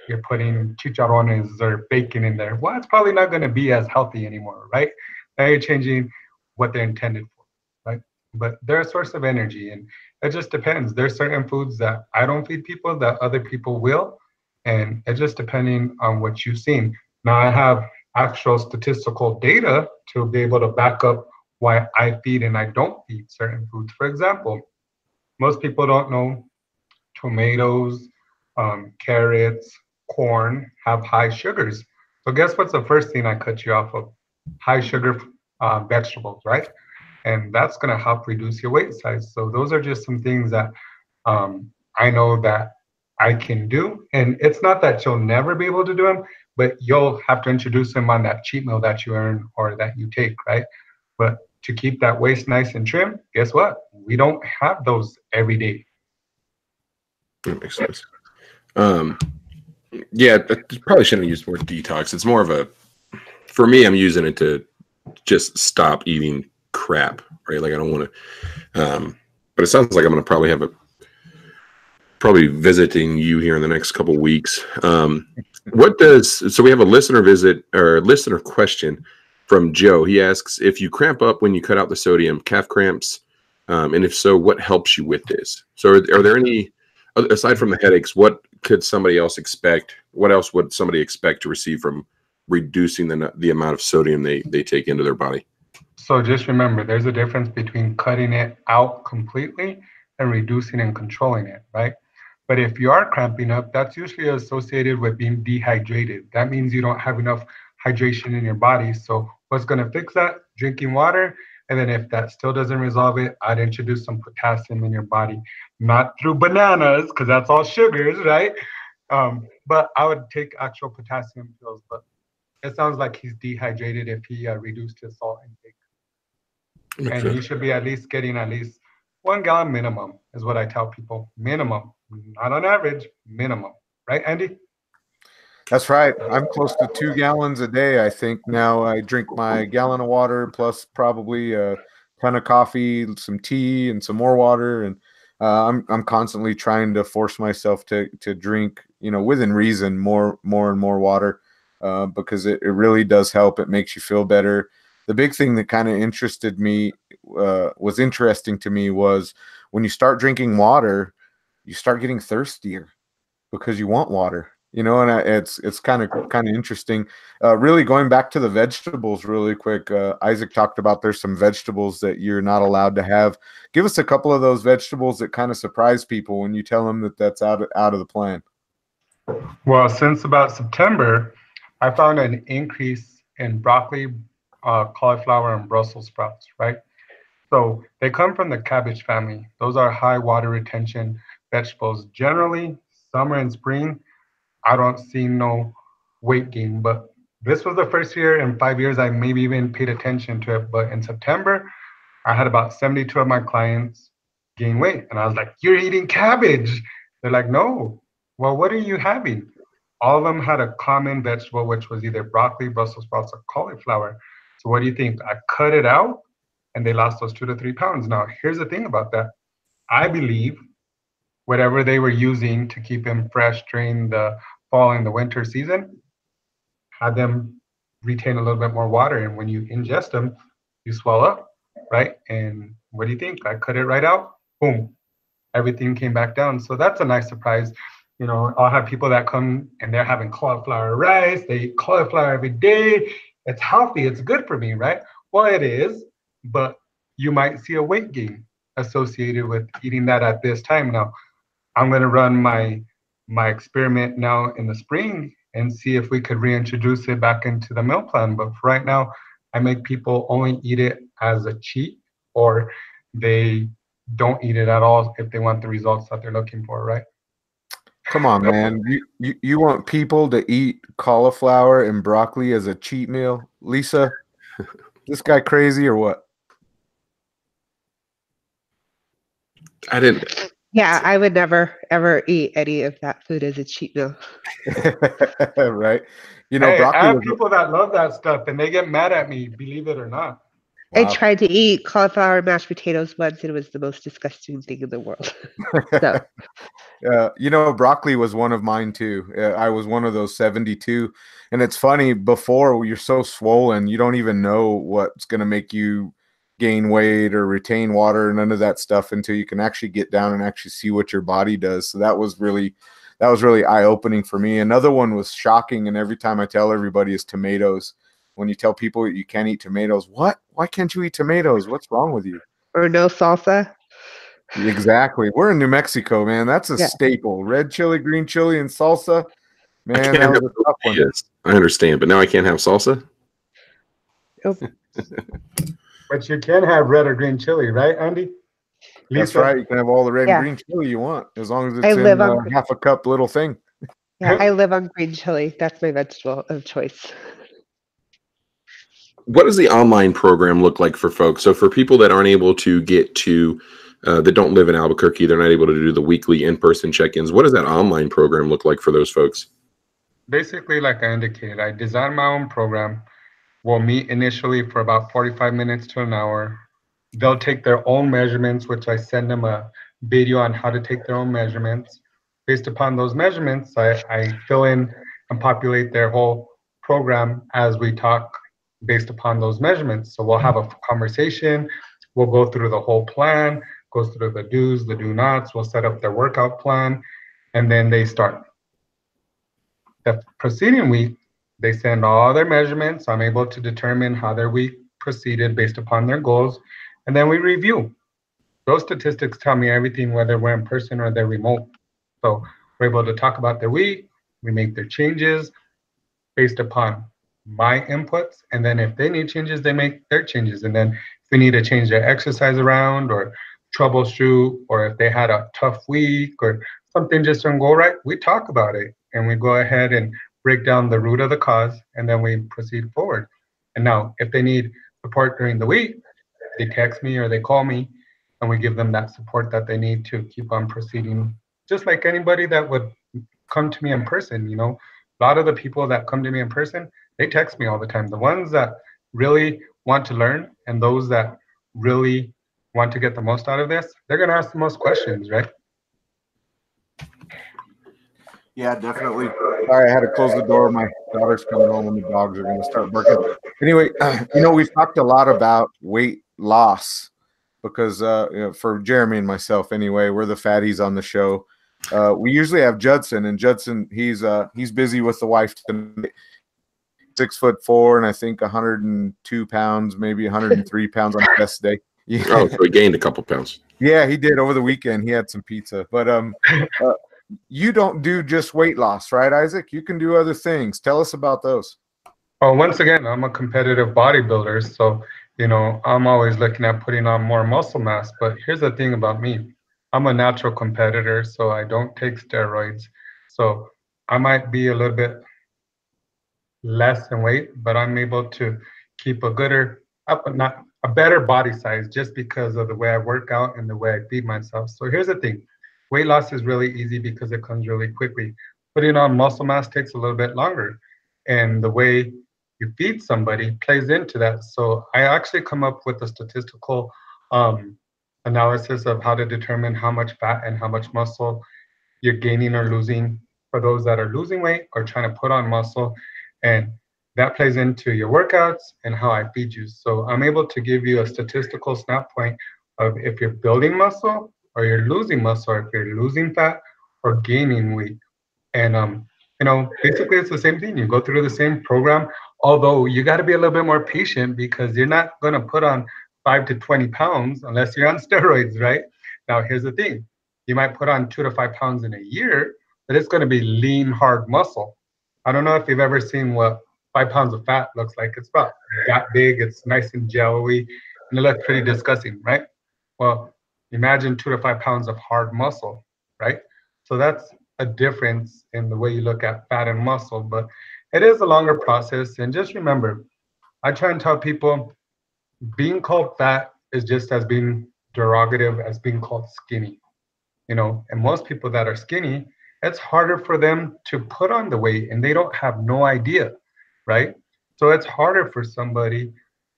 C: you're putting chicharrones or bacon in there, well, it's probably not going to be as healthy anymore, right? Now you're changing what they're intended for, right? But they're a source of energy, and it just depends. There's certain foods that I don't feed people that other people will, and it's just depending on what you've seen. Now, I have actual statistical data to be able to back up why I feed and I don't feed certain foods. For example, most people don't know tomatoes, carrots, corn have high sugars. So guess what's the first thing I cut you off of? High sugar vegetables, right? And that's going to help reduce your weight size. So those are just some things that I know that I can do. And it's not that you'll never be able to do them, but you'll have to introduce them on that cheat meal that you earn or that you take, right? But to keep that waist nice and trim, guess what? We don't have those every day.
A: That makes sense. Yeah, I probably shouldn't use the word detox. It's more of for me, I'm using it to just stop eating crap, right? Like I don't want to, but it sounds like I'm going to probably visiting you here in the next couple of weeks. So we have a listener visit or listener question from Joe. He asks, if you cramp up when you cut out the sodium, calf cramps, and if so, what helps you with this? So are there any, aside from the headaches, what could somebody else expect? What else would somebody expect to receive from reducing the amount of sodium they take into their body?
C: So just remember, there's a difference between cutting it out completely and reducing and controlling it, right? But if you are cramping up, that's usually associated with being dehydrated. That means you don't have enough hydration in your body. So what's going to fix that? Drinking water. And then if that still doesn't resolve it, I'd introduce some potassium in your body, not through bananas, because that's all sugars, right? But I would take actual potassium pills. But it sounds like he's dehydrated if he reduced his salt intake. And you should be at least getting at least 1 gallon minimum is what I tell people. Minimum, not on average, minimum. Right, Andy?
B: That's right. I'm close to 2 gallons a day, I think. Now I drink my gallon of water plus probably a ton of coffee, some tea, and some more water. And I'm constantly trying to force myself to drink, within reason, more and more water, because it really does help. It makes you feel better. The big thing that kind of was interesting to me was when you start drinking water, you start getting thirstier because you want water, and it's kind of interesting. Really going back to the vegetables really quick. Isaac talked about there's some vegetables that you're not allowed to have. Give us a couple of those vegetables that kind of surprise people when you tell them that that's out of the plan.
C: Well, since about September, I found an increase in broccoli, cauliflower, and Brussels sprouts, right? So they come from the cabbage family. Those are high water retention vegetables. Generally, summer and spring, I don't see no weight gain, but this was the first year in 5 years I maybe even paid attention to it. But in September, I had about 72 of my clients gain weight. And I was like, you're eating cabbage. They're like, no. Well, what are you having? All of them had a common vegetable, which was either broccoli, Brussels sprouts, or cauliflower. So what do you think? I cut it out and they lost those 2 to 3 pounds. Now, here's the thing about that. I believe whatever they were using to keep them fresh during the fall and the winter season had them retain a little bit more water. And when you ingest them, you swell up. right? And what do you think? I cut it right out. Boom, everything came back down. So that's a nice surprise. You know, I'll have people that come and they're having cauliflower rice. They eat cauliflower every day. It's healthy. It's good for me, right? Well, it is, but you might see a weight gain associated with eating that at this time. Now, I'm going to run my experiment now in the spring and see if we could reintroduce it back into the meal plan. But for right now, I make people only eat it as a cheat, or they don't eat it at all if they want the results that they're looking for, right?
B: Come on, man. You want people to eat cauliflower and broccoli as a cheat meal? Lisa, this guy crazy or what?
A: I didn't.
D: Yeah, I would never ever eat any of that food as a cheat meal.
B: Right. You know,
C: Hey,
B: broccoli
C: I have
B: was
C: people that love that stuff and they get mad at me, believe it or not.
D: I
B: wow.
D: tried to eat cauliflower and mashed potatoes once, and it was the most disgusting thing in the world. So,
B: You know, broccoli was one of mine too. I was one of those 72. And it's funny, before you're so swollen, you don't even know what's going to make you gain weight or retain water, none of that stuff until you can actually get down and actually see what your body does. So that was really eye-opening for me. Another one was shocking, and every time I tell everybody, is tomatoes. When you tell people you can't eat tomatoes, what? Why can't you eat tomatoes? What's wrong with you?
D: or no salsa.
B: Exactly. We're in New Mexico, man. That's a
D: Yeah.
B: staple. Red chili, green chili, and salsa.
A: I
B: Man,
A: can't
B: that
A: have
B: was a tough one.
A: yes, I understand, but now I can't have salsa.
C: But you can have red or green chili, right, Andy?
B: That's
C: Lisa?
B: right. You can have all the red
D: Yeah.
B: and green chili you want, as long as
D: I
B: it's in
D: live on
B: half a cup little thing.
D: Yeah, I live on green chili. That's my vegetable of choice.
A: What does the online program look like for folks? So for people that aren't able to get to, that don't live in Albuquerque, they're not able to do the weekly in-person check-ins. What does that online program look like for those folks?
C: Basically, like I indicated, I designed my own program. We'll meet initially for about 45 minutes to an hour. They'll take their own measurements, which I send them a video on how to take their own measurements. Based upon those measurements, I fill in and populate their whole program as we talk based upon those measurements. So we'll have a conversation. We'll go through the whole plan, go through the do's, the do nots. We'll set up their workout plan, and then they start. The preceding week, they send all their measurements. I'm able to determine how their week proceeded based upon their goals. And then we review. Those statistics tell me everything, whether we're in person or they're remote. So we're able to talk about their week. We make their changes based upon my inputs. And then if they need changes, they make their changes. And then if we need to change their exercise around or troubleshoot, or if they had a tough week or something just didn't go right, we talk about it and we go ahead and break down the root of the cause, and then we proceed forward. And now, if they need support during the week, they text me or they call me, and we give them that support that they need to keep on proceeding, just like anybody that would come to me in person. You know, a lot of the people that come to me in person, they text me all the time. The ones that really want to learn and those that really want to get the most out of this, they're going to ask the most questions, right?
B: Yeah, definitely. Sorry, I had to close the door. My daughter's coming home and the dogs are going to start barking. Anyway, you know, we've talked a lot about weight loss because you know, for Jeremy and myself, anyway, we're the fatties on the show. We usually have Judson, and Judson, he's busy with the wife tonight. 6'4", and I think 102 pounds, maybe 103 pounds on the best day. Yeah.
A: Oh, so he gained a couple pounds.
B: Yeah, he did over the weekend. He had some pizza, but you don't do just weight loss, right, Isaac? You can do other things. Tell us about those.
C: Well, once again, I'm a competitive bodybuilder, so you know I'm always looking at putting on more muscle mass. But here's the thing about me: I'm a natural competitor, so I don't take steroids. So I might be a little bit less in weight, but I'm able to keep a gooder, not a better body size, just because of the way I work out and the way I feed myself. So here's the thing: weight loss is really easy because it comes really quickly. Putting on muscle mass takes a little bit longer, and the way you feed somebody plays into that. So I actually come up with a statistical analysis of how to determine how much fat and how much muscle you're gaining or losing for those that are losing weight or trying to put on muscle. And that plays into your workouts and how I feed you. So I'm able to give you a statistical snap point of if you're building muscle or you're losing muscle, or if you're losing fat or gaining weight. And basically it's the same thing. You go through the same program, although you got to be a little bit more patient because you're not going to put on 5 to 20 pounds unless you're on steroids, right? Now, here's the thing. You might put on 2 to 5 pounds in a year, but it's going to be lean, hard muscle. I don't know if you've ever seen what 5 pounds of fat looks like. It's about that big. It's nice and jelly, and it looks pretty disgusting, right? Well, imagine 2 to 5 pounds of hard muscle, right? So that's a difference in the way you look at fat and muscle, but it is a longer process. And just remember, I try and tell people being called fat is just as being derogative as being called skinny, and most people that are skinny, it's harder for them to put on the weight and they don't have no idea, right? So it's harder for somebody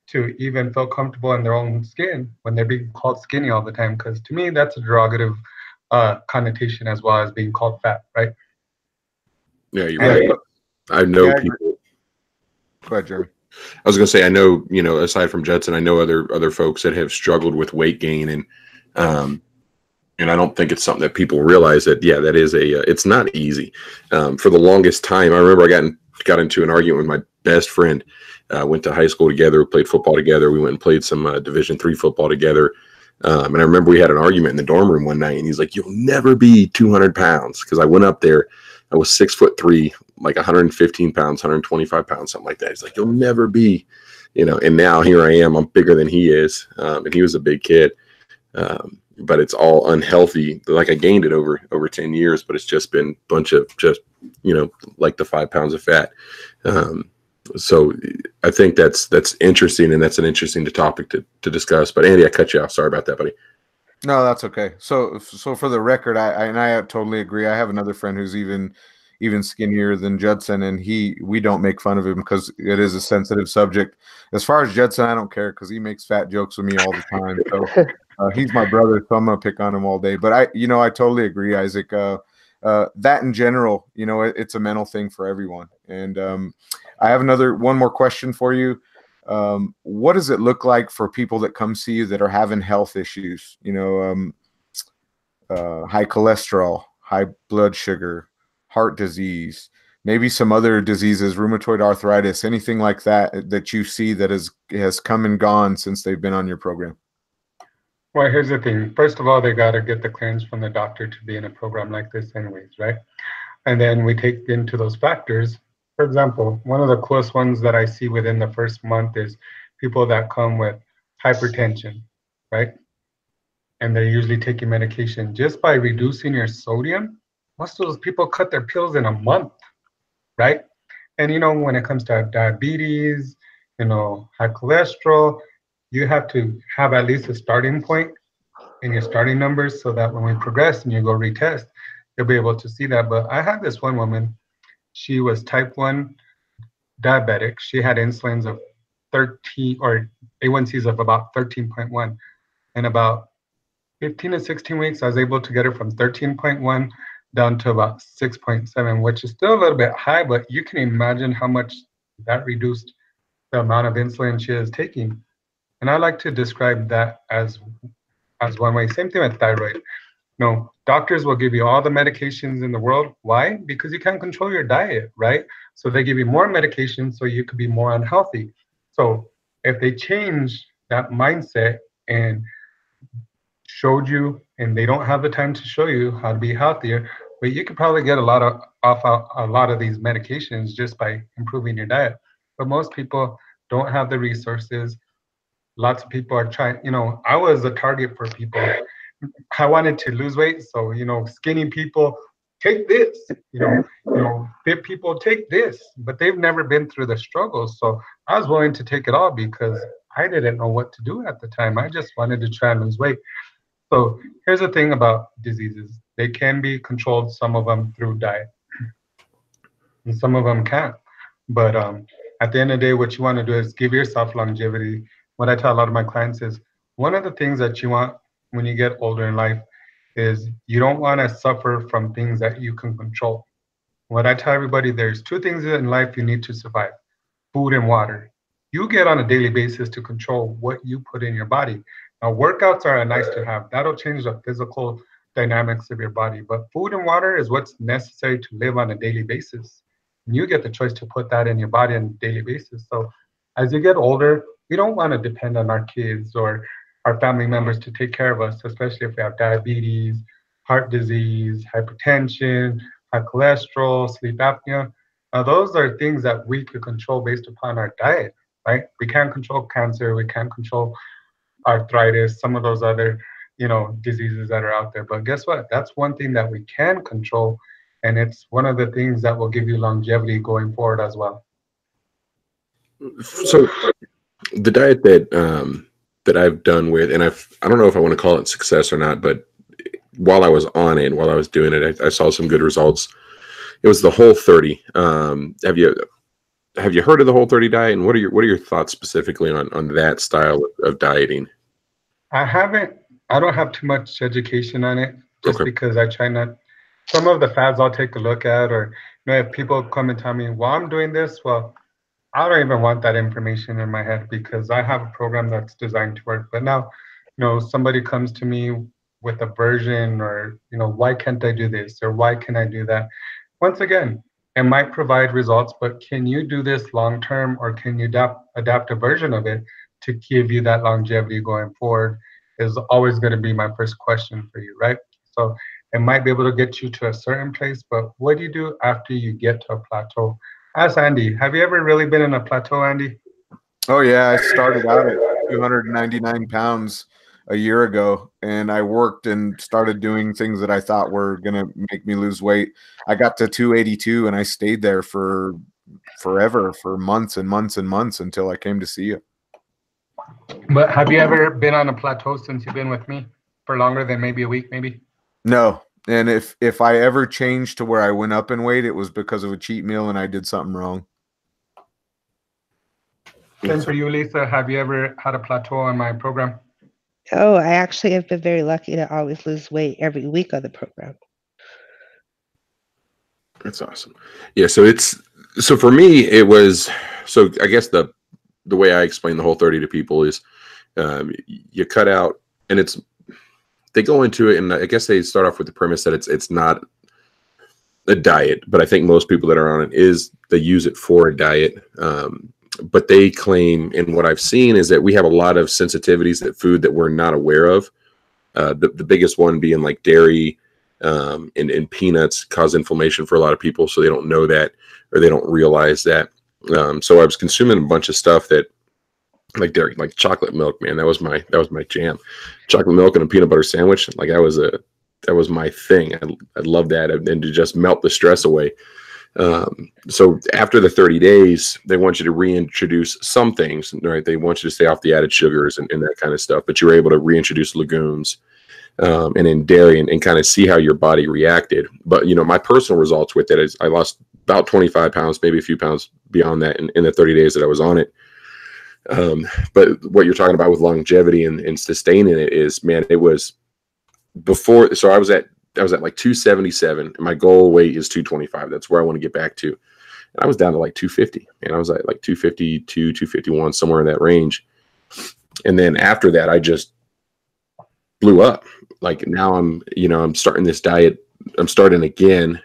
C: to even feel comfortable in their own skin when they're being called skinny all the time, because to me, that's a derogative connotation as well as being called fat, right?
A: Yeah, you're right. I know people.
B: Go ahead, Jeremy.
A: I was going to say, I know, aside from Judson, I know other folks that have struggled with weight gain, and I don't think it's something that people realize that, yeah, that is it's not easy. For the longest time, I remember I got into an argument with my best friend. Went to high school together, played football together. We went and played some Division III football together. And I remember we had an argument in the dorm room one night, and he's like, "You'll never be 200 pounds." Because I went up there, I was 6'3", like 115 pounds, 125 pounds, something like that. He's like, "You'll never be," and now here I am. I'm bigger than he is. And he was a big kid. But it's all unhealthy. Like I gained it over 10 years, but it's just been a bunch of like the 5 pounds of fat. So I think that's interesting, and that's an interesting topic to discuss. But Andy, I cut you off. Sorry about that, buddy.
B: No, that's okay. So for the record, I totally agree. I have another friend who's even skinnier than Judson, and we don't make fun of him because it is a sensitive subject. As far as Judson, I don't care because he makes fat jokes with me all the time. So he's my brother, so I'm gonna pick on him all day. But I totally agree, Isaac. That in general, it's a mental thing for everyone. And I have one more question for you. What does it look like for people that come see you that are having health issues? High cholesterol, high blood sugar, heart disease, maybe some other diseases, rheumatoid arthritis, anything like that you see that has come and gone since they've been on your program?
C: Well, here's the thing. First of all, they got to get the clearance from the doctor to be in a program like this anyways, right? And then we take into those factors. For example, one of the coolest ones that I see within the first month is people that come with hypertension, right? And they're usually taking medication. Just by reducing your sodium, most of those people cut their pills in a month, right? And when it comes to diabetes, high cholesterol, you have to have at least a starting point in your starting numbers so that when we progress and you go retest, you'll be able to see that. But I had this one woman, she was type 1 diabetic. She had insulins of 13 or A1Cs of about 13.1. In about 15 to 16 weeks, I was able to get her from 13.1 down to about 6.7, which is still a little bit high, but you can imagine how much that reduced the amount of insulin she is taking. And I like to describe that as one way. Same thing with thyroid. Doctors will give you all the medications in the world. Why? Because you can't control your diet, right? So they give you more medication so you could be more unhealthy. So if they change that mindset and showed you, and they don't have the time to show you how to be healthier, but you could probably get a lot of these medications just by improving your diet. But most people don't have the resources. Lots of people are trying, I was a target for people. I wanted to lose weight. So, skinny people take this, fit people take this, but they've never been through the struggles. So I was willing to take it all because I didn't know what to do at the time. I just wanted to try and lose weight. So here's the thing about diseases. They can be controlled, some of them through diet, and some of them can't. But at the end of the day, what you want to do is give yourself longevity. What I tell a lot of my clients is one of the things that you want when you get older in life is you don't want to suffer from things that you can control. What I tell everybody, there's two things in life you need to survive: food and water. You get on a daily basis to control what you put in your body. Now, workouts are a nice to have. That'll change the physical dynamics of your body. But food and water is what's necessary to live on a daily basis. And you get the choice to put that in your body on a daily basis. So as you get older, we don't want to depend on our kids or our family members to take care of us, especially if we have diabetes, heart disease, hypertension, high cholesterol, sleep apnea. Now, those are things that we could control based upon our diet, right? We can't control cancer, we can't control arthritis, some of those other, diseases that are out there. But guess what? That's one thing that we can control, and it's one of the things that will give you longevity going forward as well.
A: So the diet that I've done with, and I don't know if I want to call it success or not, but while I was on it, while I was doing it, I saw some good results. It was the Whole30. Have you heard of the Whole30 diet, and what are your thoughts specifically on that style of dieting?
C: I don't have too much education on it, just because I try not. Some of the fads I'll take a look at, or if people come and tell me, well, I'm doing this, well, I don't even want that information in my head, because I have a program that's designed to work. But now, somebody comes to me with a version, or, why can't I do this, or why can I do that? Once again, it might provide results, but can you do this long term, or can you adapt a version of it to give you that longevity going forward, is always going to be my first question for you, right? So it might be able to get you to a certain place, but what do you do after you get to a plateau? Ask Andy. Have you ever really been in a plateau, Andy?
B: Oh, yeah. I started out at 299 pounds a year ago, and I worked and started doing things that I thought were going to make me lose weight. I got to 282, and I stayed there for forever, for months and months and months, until I came to see you.
C: But have you ever been on a plateau since you've been with me for longer than maybe a week, maybe?
B: No. And if I ever changed to where I went up in weight, it was because of a cheat meal and I did something wrong.
C: Same for you, Lisa. Have you ever had a plateau on my program?
D: Oh, I actually have been very lucky to always lose weight every week on the program.
A: That's awesome. Yeah. So for me, it was, so I guess the way I explain the Whole30 to people is you cut out, and they go into it, and I guess they start off with the premise that it's not a diet, but I think most people that are on it they use it for a diet. But they claim, and what I've seen is that we have a lot of sensitivities that food that we're not aware of. The biggest one being like dairy and peanuts cause inflammation for a lot of people, so they don't know that, or they don't realize that. So I was consuming a bunch of stuff that, like dairy, like chocolate milk, man. That was my jam. Chocolate milk and a peanut butter sandwich, like that was my thing. I love that, and to just melt the stress away. So after the 30 days, they want you to reintroduce some things, right? They want you to stay off the added sugars and that kind of stuff, but you're able to reintroduce legumes and in dairy and kind of see how your body reacted. But, my personal results with it is I lost about 25 pounds, maybe a few pounds beyond that in the 30 days that I was on it. But what you're talking about with longevity and sustaining it is, man, it was before. So I was at like 277, and my goal weight is 225. That's where I want to get back to. And I was down to like 250, and I was at like 252, 251, somewhere in that range. And then after that, I just blew up. Like now I'm starting this diet. I'm starting again,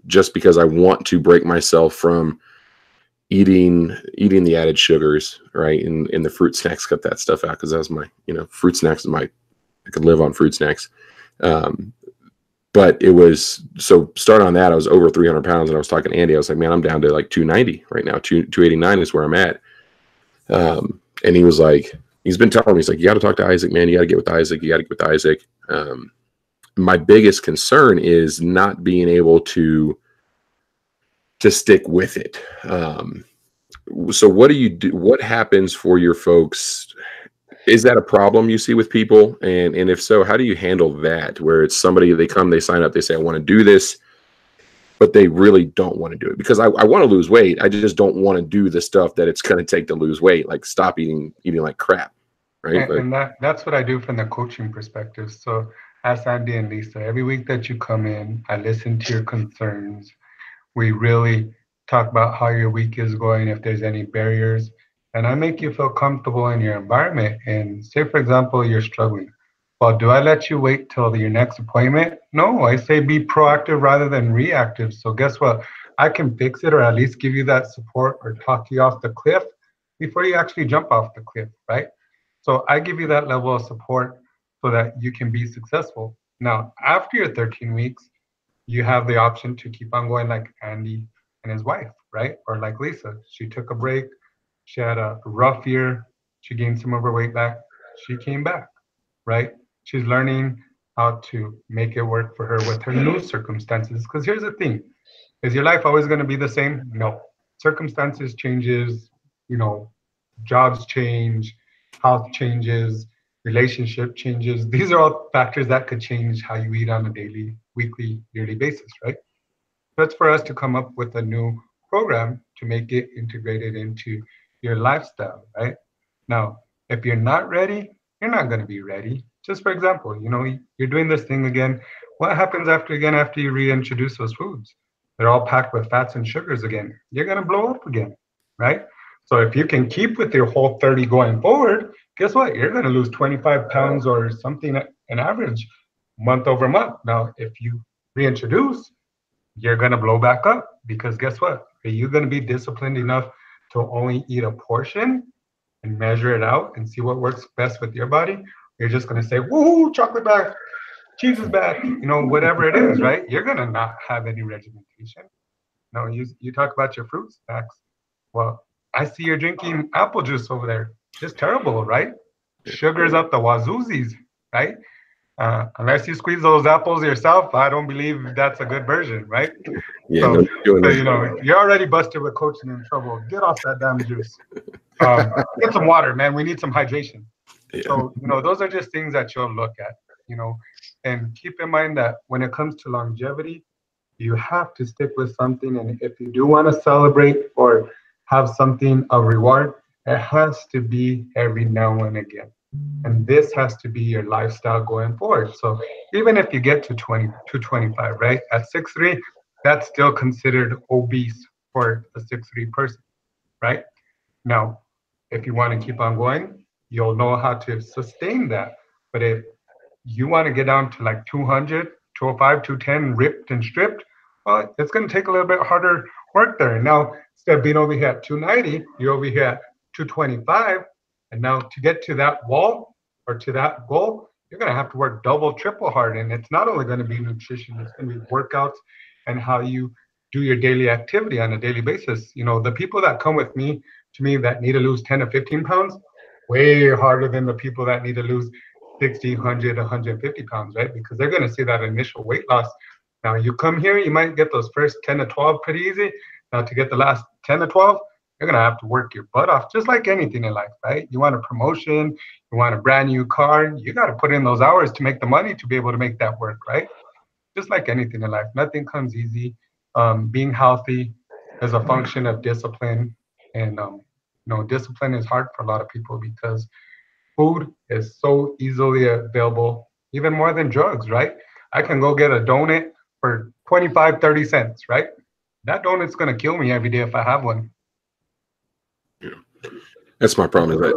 A: just because I want to break myself from eating the added sugars, right? And the fruit snacks, cut that stuff out, because that was my, fruit snacks is I could live on fruit snacks. But it was, so start on that. I was over 300 pounds, and I was talking to Andy. I was like, man, I'm down to like 290 right now. 289 is where I'm at. And he was like, he's been telling me, he's like, you got to talk to Isaac, man. You got to get with Isaac. You got to get with Isaac. My biggest concern is not being able to stick with it. So what do you do? What happens for your folks? Is that a problem you see with people? And if so, how do you handle that? Where it's somebody, they come, they sign up, they say, I want to do this, but they really don't want to do it. Because I want to lose weight. I just don't want to do the stuff that it's going to take to lose weight, like stop eating like crap. Right.
C: And that's what I do from the coaching perspective. So ask Andy and Lisa, every week that you come in, I listen to your concerns. We really talk about how your week is going, if there's any barriers, and I make you feel comfortable in your environment. And say, for example, you're struggling. Well, do I let you wait till your next appointment? No, I say be proactive rather than reactive. So guess what? I can fix it or at least give you that support or talk you off the cliff before you actually jump off the cliff, right? So I give you that level of support so that you can be successful. Now, after your 13 weeks, you have the option to keep on going like Andy and his wife, right? Or like Lisa, she took a break. She had a rough year. She gained some of her weight back. She came back, right? She's learning how to make it work for her with her new circumstances. Because here's the thing, is your life always going to be the same? No. Circumstances changes, you know, jobs change, health changes, relationship changes. These are all factors that could change how you eat on a daily, weekly, yearly basis, right? That's for us to come up with a new program to make it integrated into your lifestyle, right? Now, if you're not ready, you're not going to be ready. Just for example, you know, you're doing this thing again. What happens after you reintroduce those foods? They're all packed with fats and sugars again. You're going to blow up again, right? So if you can keep with your whole 30 going forward, guess what? You're going to lose 25 pounds or something an average month over month. Now, if you reintroduce, you're going to blow back up because guess what? Are you going to be disciplined enough to only eat a portion and measure it out and see what works best with your body? You're just going to say, woohoo, chocolate back, cheese is back, you know, whatever it is, right? You're going to not have any regimentation. No, you talk about your fruit snacks. Well, I see you're drinking apple juice over there. Just terrible, right? Sugars up the wazoozies, right? Unless you squeeze those apples yourself, I don't believe that's a good version, right?
A: Yeah,
C: so,
A: no,
C: so you know, you're already busted with coaching in trouble. Get off that damn juice. Get some water, man. We need some hydration.
A: yeah.
C: So, you know, those are just things that you'll look at, you know, and keep in mind that when it comes to longevity, you have to stick with something. And if you do want to celebrate or have something of reward, it has to be every now and again. And this has to be your lifestyle going forward. So even if you get to 20 to 25, right? At 6'3", that's still considered obese for a 6'3" person, right? Now, if you want to keep on going, you'll know how to sustain that. But if you want to get down to like 200, 205, 210, ripped and stripped, well, it's going to take a little bit harder work there. Now, instead of being over here at 290, you're over here at 225. And now to get to that wall or to that goal, you're going to have to work double, triple hard. And it's not only going to be nutrition, it's going to be workouts and how you do your daily activity on a daily basis. You know, the people that come with me, to me, that need to lose 10 to 15 pounds, way harder than the people that need to lose 60, 100, 150 pounds, right? Because they're going to see that initial weight loss. Now, you come here, you might get those first 10 to 12 pretty easy. Now, to get the last 10 to 12, you're going to have to work your butt off, just like anything in life, right? You want a promotion, you want a brand new car, you got to put in those hours to make the money to be able to make that work, right? Just like anything in life, nothing comes easy. Being healthy is a function of discipline. And, you know, discipline is hard for a lot of people because food is so easily available, even more than drugs, right? I can go get a donut for 25, 30 cents, right? That donut's going to kill me every day if I have one.
A: Yeah. That's my problem. Is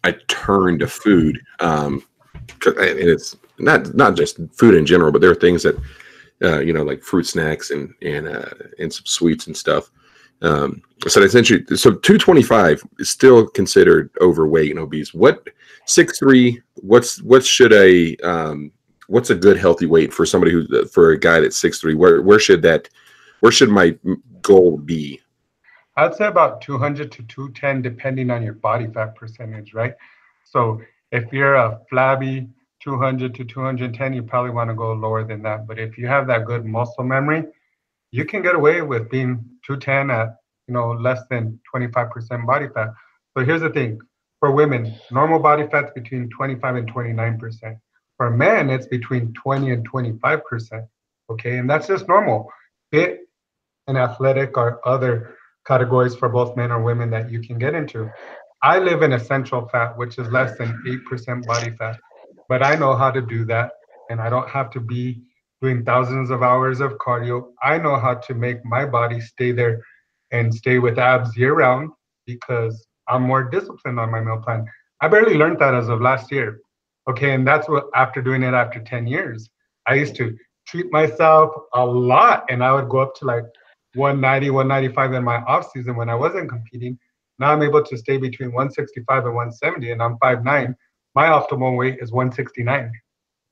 A: I turn to food, and it's not just food in general, but there are things that you know, like fruit snacks and some sweets and stuff. So essentially, so 225 is still considered overweight and obese. What 6'3"? What's a good healthy weight for somebody for a guy that's 6'3"? Where should my goal be?
C: I'd say about 200 to 210, depending on your body fat percentage, right? So if you're a flabby 200 to 210, you probably want to go lower than that. But if you have that good muscle memory, you can get away with being 210 at, you know, less than 25% body fat. So here's the thing. For women, normal body fat's between 25 and 29%. For men, it's between 20 and 25%. Okay, and that's just normal. Fit and athletic are other categories for both men or women that you can get into. I live in essential fat, which is less than 8% body fat, but I know how to do that, and I don't have to be doing thousands of hours of cardio. I know how to make my body stay there and stay with abs year round because I'm more disciplined on my meal plan. I barely learned that as of last year. Okay, and that's what after doing it after 10 years. I used to treat myself a lot and I would go up to like 190, 195 in my off season when I wasn't competing. Now I'm able to stay between 165 and 170 and I'm 5'9". My optimal weight is 169,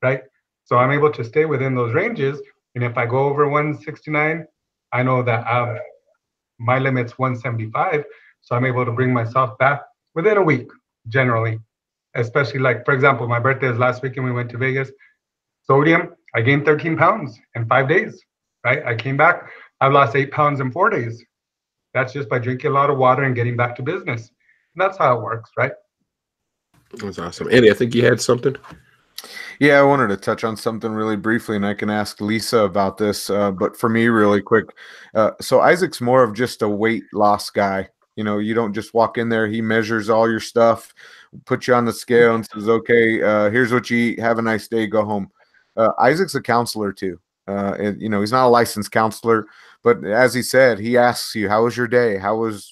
C: right? So I'm able to stay within those ranges. And if I go over 169, I know that my limit's 175. So I'm able to bring myself back within a week, generally. Especially like, for example, my birthday is last week and we went to Vegas. Sodium, I gained 13 pounds in 5 days, right? I came back, I've lost 8 pounds in 4 days. That's just by drinking a lot of water and getting back to business. And that's how it works, right?
A: That's awesome. Andy, I think you had something.
B: Yeah, I wanted to touch on something really briefly, and I can ask Lisa about this. But for me, really quick, so Isaac's more of just a weight loss guy. You know, you don't just walk in there. He measures all your stuff, puts you on the scale, and says, "Okay, here's what you eat. Have a nice day. Go home." Isaac's a counselor too. And, you know, he's not a licensed counselor, but as he said, he asks you, "How was your day?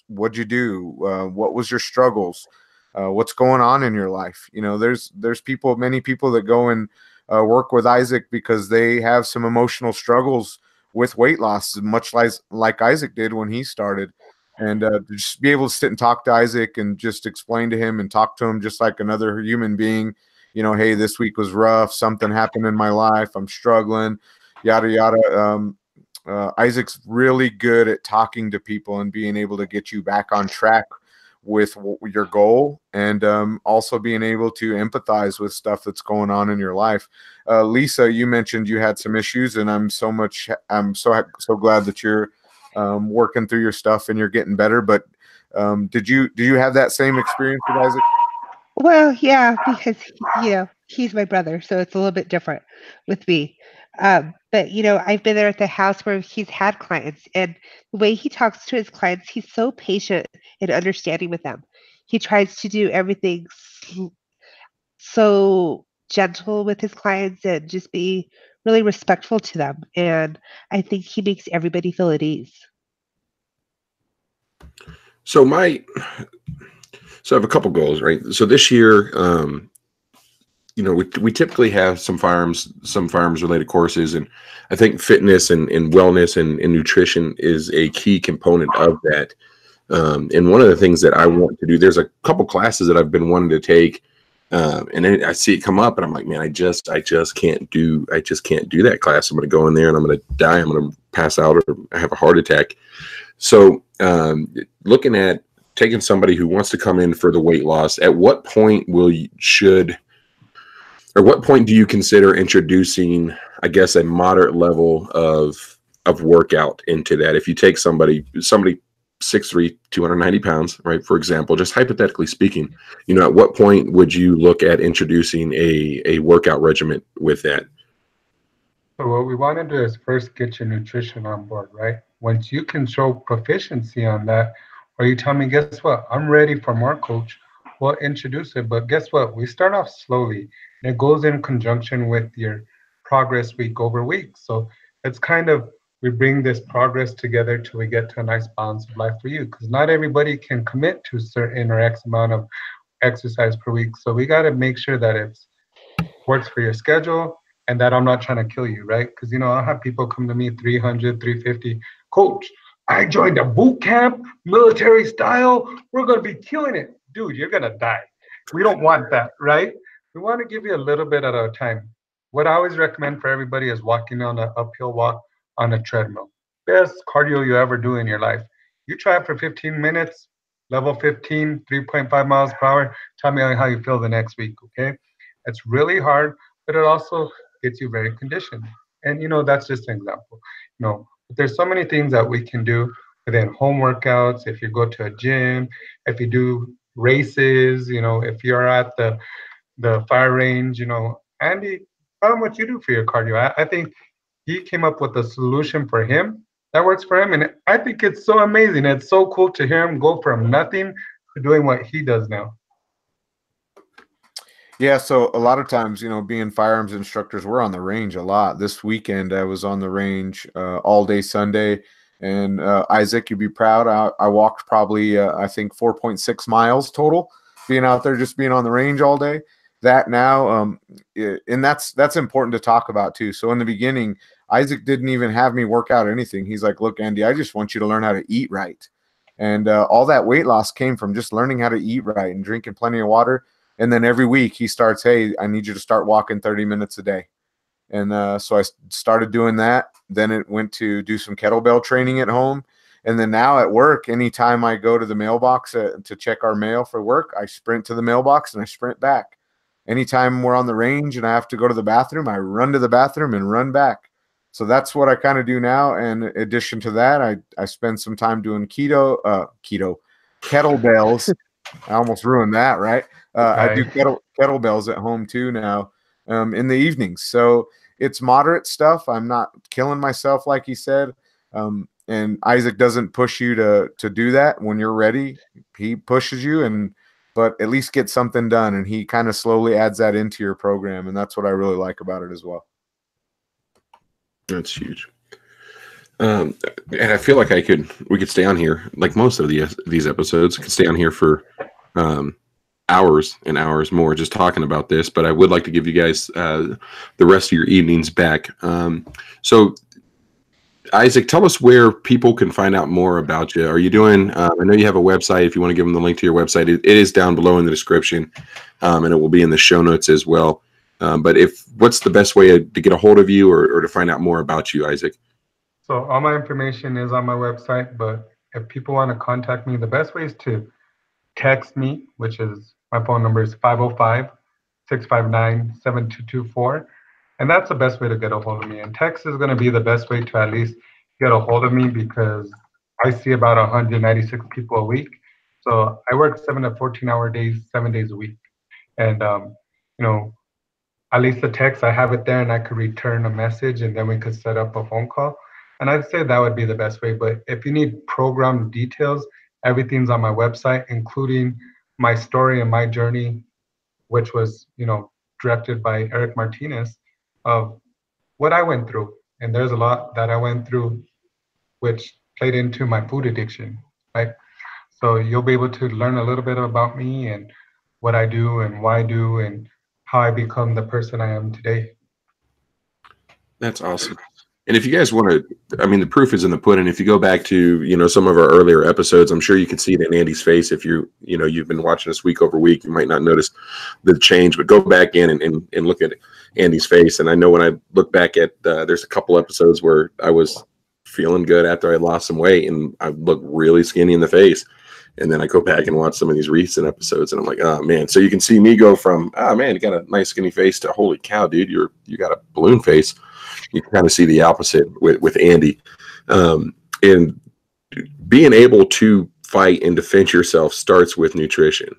B: What'd you do? What was your struggles? What's going on in your life?" You know, there's many people that go and work with Isaac because they have some emotional struggles with weight loss, much like Isaac did when he started. And to just be able to sit and talk to Isaac and just explain to him and talk to him just like another human being, you know, hey, this week was rough. Something happened in my life. I'm struggling, yada, yada. Isaac's really good at talking to people and being able to get you back on track with your goal, and also being able to empathize with stuff that's going on in your life. Lisa, you mentioned you had some issues, and I'm so glad that you're working through your stuff and you're getting better. But did you have that same experience with Isaac?
D: Well, yeah, because he's my brother, so it's a little bit different with me. But I've been there at the house where he's had clients, and the way he talks to his clients, he's so patient and understanding with them. He tries to do everything so gentle with his clients and just be really respectful to them. And I think he makes everybody feel at ease.
A: So I have a couple goals, right? So this year, we typically have some firearms related courses, and I think fitness and wellness and nutrition is a key component of that. And one of the things that I want to do, there's a couple classes that I've been wanting to take, and then I see it come up, and I'm like, man, I just can't do that class. I'm going to go in there and I'm going to die. I'm going to pass out or have a heart attack. So looking at taking somebody who wants to come in for the weight loss, at what point what point do you consider introducing, I guess, a moderate level of workout into that? If you take somebody 6'3", 290 pounds, right, for example, just hypothetically speaking, at what point would you look at introducing a workout regimen with that?
C: So what we want to do is first get your nutrition on board, right? Once you can show proficiency on that, or you tell me, guess what, I'm ready for more, coach, we'll introduce it. But guess what? We start off slowly. And it goes in conjunction with your progress week over week. So it's kind of, we bring this progress together till we get to a nice balance of life for you. Because not everybody can commit to certain or X amount of exercise per week. So we got to make sure that it works for your schedule and that I'm not trying to kill you, right? Because, I'll have people come to me 300, 350. Coach, I joined a boot camp, military style. We're going to be killing it. Dude, you're going to die. We don't want that, right? We want to give you a little bit at a time. What I always recommend for everybody is walking on an uphill walk on a treadmill. Best cardio you ever do in your life. You try it for 15 minutes, level 15, 3.5 miles per hour. Tell me how you feel the next week, okay? It's really hard, but it also gets you very conditioned. And, that's just an example. But there's so many things that we can do within home workouts. If you go to a gym, if you do races, if you're at the fire range, Andy, tell him what you do for your cardio. I think he came up with a solution for him that works for him. And I think it's so amazing. It's so cool to hear him go from nothing to doing what he does now.
B: Yeah, so a lot of times, being firearms instructors, we're on the range a lot. This weekend, I was on the range all day Sunday, and Isaac, you'd be proud. I walked probably, I think, 4.6 miles total, being out there, just being on the range all day. That now, and that's important to talk about too. So in the beginning, Isaac didn't even have me work out anything. He's like, "Look, Andy, I just want you to learn how to eat right," and all that weight loss came from just learning how to eat right and drinking plenty of water. And then every week he starts, "Hey, I need you to start walking 30 minutes a day." And so I started doing that. Then it went to do some kettlebell training at home. And then now at work, anytime I go to the mailbox to check our mail for work, I sprint to the mailbox and I sprint back. Anytime we're on the range and I have to go to the bathroom, I run to the bathroom and run back. So that's what I kind of do now. And in addition to that, I spend some time doing kettlebells. I almost ruined that, right? I do kettlebells at home too now in the evenings. So it's moderate stuff. I'm not killing myself, like he said. And Isaac doesn't push you to do that when you're ready. He pushes you, but at least get something done. And he kind of slowly adds that into your program. And that's what I really like about it as well.
A: That's huge. And I feel like we could stay on here, like most of these episodes, could stay on here for hours and hours more just talking about this. But I would like to give you guys the rest of your evenings back. So, Isaac, tell us where people can find out more about you. Are you doing? I know you have a website. If you want to give them the link to your website, it is down below in the description, and it will be in the show notes as well. But what's the best way to get a hold of you or to find out more about you, Isaac?
C: So all my information is on my website, but if people want to contact me, the best way is to text me, which is my phone number is 505-659-7224. And that's the best way to get a hold of me. And text is going to be the best way to at least get a hold of me because I see about 196 people a week. So I work 7 to 14-hour days, 7 days a week. And, at least the text, I have it there and I could return a message and then we could set up a phone call. And I'd say that would be the best way. But if you need program details, everything's on my website, including my story and my journey, which was, directed by Eric Martinez, of what I went through. And there's a lot that I went through, which played into my food addiction, right? So you'll be able to learn a little bit about me and what I do and why I do and how I become the person I am today.
A: That's awesome. And if you guys want to, the proof is in the pudding. If you go back to, some of our earlier episodes, I'm sure you can see it in Andy's face. If you've been watching us week over week, you might not notice the change, but go back in and look at Andy's face. And I know when I look back at, there's a couple episodes where I was feeling good after I lost some weight and I looked really skinny in the face. And then I go back and watch some of these recent episodes and I'm like, oh man. So you can see me go from, oh man, you got a nice skinny face to holy cow, dude, you got a balloon face. You can kind of see the opposite with Andy. And being able to fight and defend yourself starts with nutrition.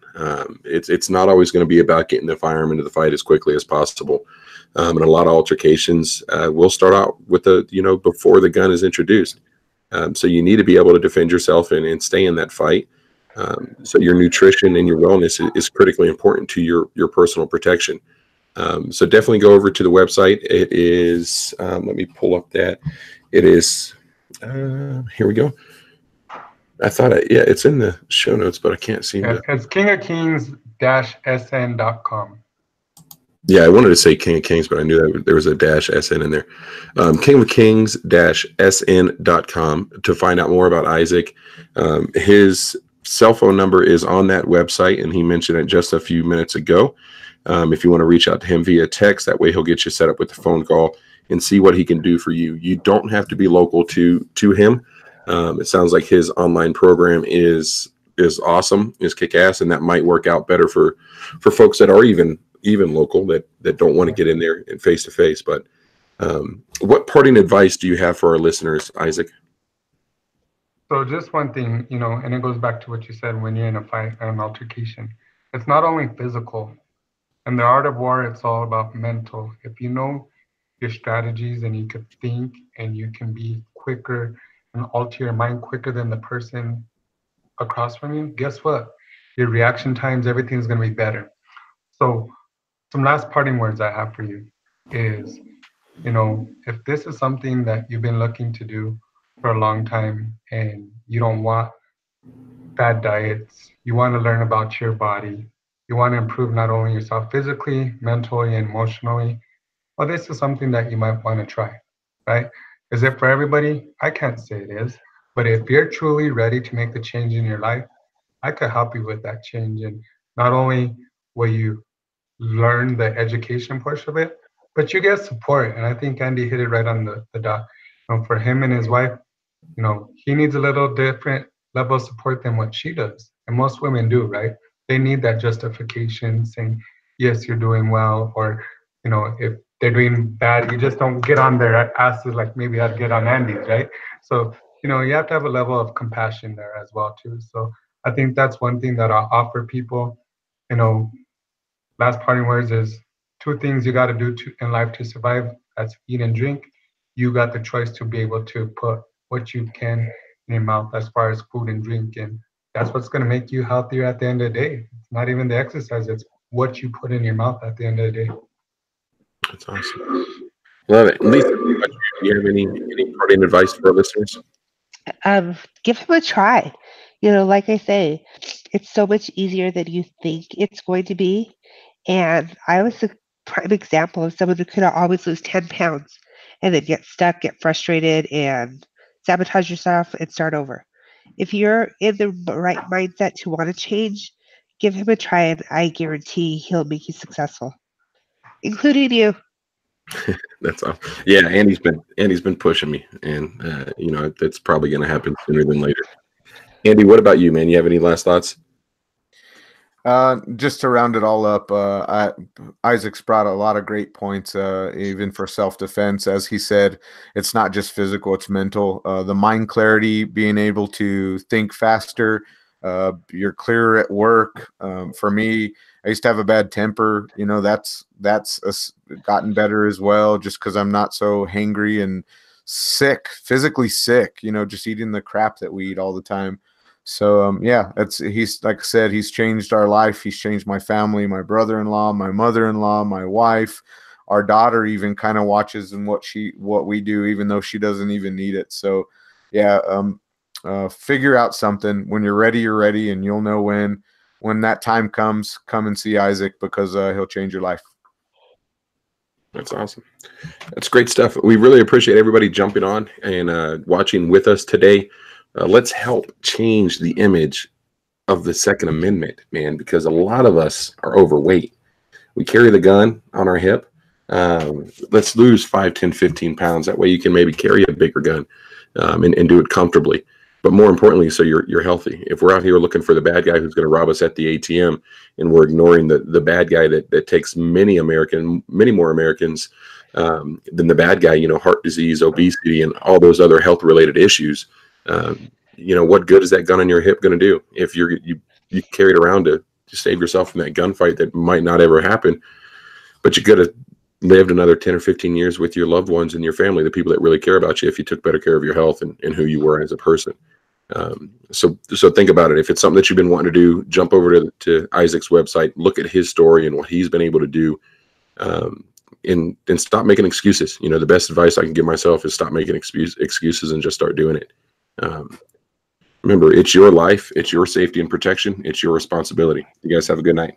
A: It's not always going to be about getting the firearm into the fight as quickly as possible. And a lot of altercations will start out with before the gun is introduced. So you need to be able to defend yourself and stay in that fight. So your nutrition and your wellness is critically important to your personal protection. So definitely go over to the website. It is, let me pull up that. It is, here we go. I thought, it's in the show notes, but I can't seem to.
C: It's kingofkings-sn.com.
A: Yeah, I wanted to say King of Kings, but I knew that there was a -SN in there. kingofkings-sn.com to find out more about Isaac. His cell phone number is on that website, and he mentioned it just a few minutes ago. If you want to reach out to him via text, that way he'll get you set up with a phone call and see what he can do for you. You don't have to be local to him. It sounds like his online program is awesome, is kick-ass, and that might work out better for folks that are even local that don't want to get in there and face-to-face. But what parting advice do you have for our listeners, Isaac?
C: So just one thing, and it goes back to what you said when you're in a fight or an altercation. It's not only physical. In the art of war, it's all about mental. If you know your strategies and you can think and you can be quicker and alter your mind quicker than the person across from you, guess what? Your reaction times, everything's going to be better. So some last parting words I have for you is, if this is something that you've been looking to do for a long time and you don't want bad diets, you want to learn about your body, you want to improve not only yourself physically, mentally, and emotionally, well, this is something that you might want to try, right? Is it for everybody? I can't say it is. But if you're truly ready to make the change in your life, I could help you with that change. And not only will you learn the education portion of it, but you get support. And I think Andy hit it right on the dot. For him and his wife, he needs a little different level of support than what she does. And most women do, right? They need that justification saying, yes, you're doing well. Or, if they're doing bad, you just don't get on their asses like maybe I'd get on Andy's, right? So, you have to have a level of compassion there as well, too. So I think that's one thing that I'll offer people. Last parting words is two things you got to do in life to survive. That's eat and drink. You got the choice to be able to put what you can in your mouth as far as food and drink. And that's what's going to make you healthier at the end of the day. It's not even the exercise. It's what you put in your mouth at the end of the day.
A: That's awesome. Love it. Lisa, do you have any parting advice for our listeners?
D: Give him a try. Like I say, it's so much easier than you think it's going to be. And I was a prime example of someone who could always lose 10 pounds and then get stuck, get frustrated, and sabotage yourself and start over. If you're in the right mindset to want to change, give him a try, and I guarantee he'll make you successful, including you.
A: That's all. Yeah, Andy's been pushing me, and that's probably going to happen sooner than later. Andy, what about you, man? You have any last thoughts?
B: Just to round it all up, Isaac's brought a lot of great points, even for self-defense. As he said, it's not just physical, it's mental. The mind clarity, being able to think faster, you're clearer at work. For me, I used to have a bad temper. That's gotten better as well, just because I'm not so hangry and sick, physically sick, just eating the crap that we eat all the time. So he's, like I said, he's changed our life. He's changed my family, my brother-in-law, my mother-in-law, my wife, our daughter even kind of watches and what we do, even though she doesn't even need it. So figure out something. When you're ready, and you'll know when that time comes. Come and see Isaac, because he'll change your life.
A: That's awesome. That's great stuff. We really appreciate everybody jumping on and watching with us today. Let's help change the image of the Second Amendment, man, because a lot of us are overweight. We carry the gun on our hip. Let's lose 5, 10, 15 pounds. That way you can maybe carry a bigger gun and do it comfortably. But more importantly, so you're healthy. If we're out here looking for the bad guy who's going to rob us at the ATM, and we're ignoring the bad guy that takes many more Americans than the bad guy, heart disease, obesity, and all those other health-related issues, what good is that gun on your hip going to do if you carry it around to save yourself from that gunfight that might not ever happen, but you could have lived another 10 or 15 years with your loved ones and your family, the people that really care about you, if you took better care of your health and who you were as a person. So think about it. If it's something that you've been wanting to do, jump over to Isaac's website, look at his story and what he's been able to do, and stop making excuses. The best advice I can give myself is stop making excuses and just start doing it. Remember, it's your life, it's your safety and protection, it's your responsibility. You guys have a good night.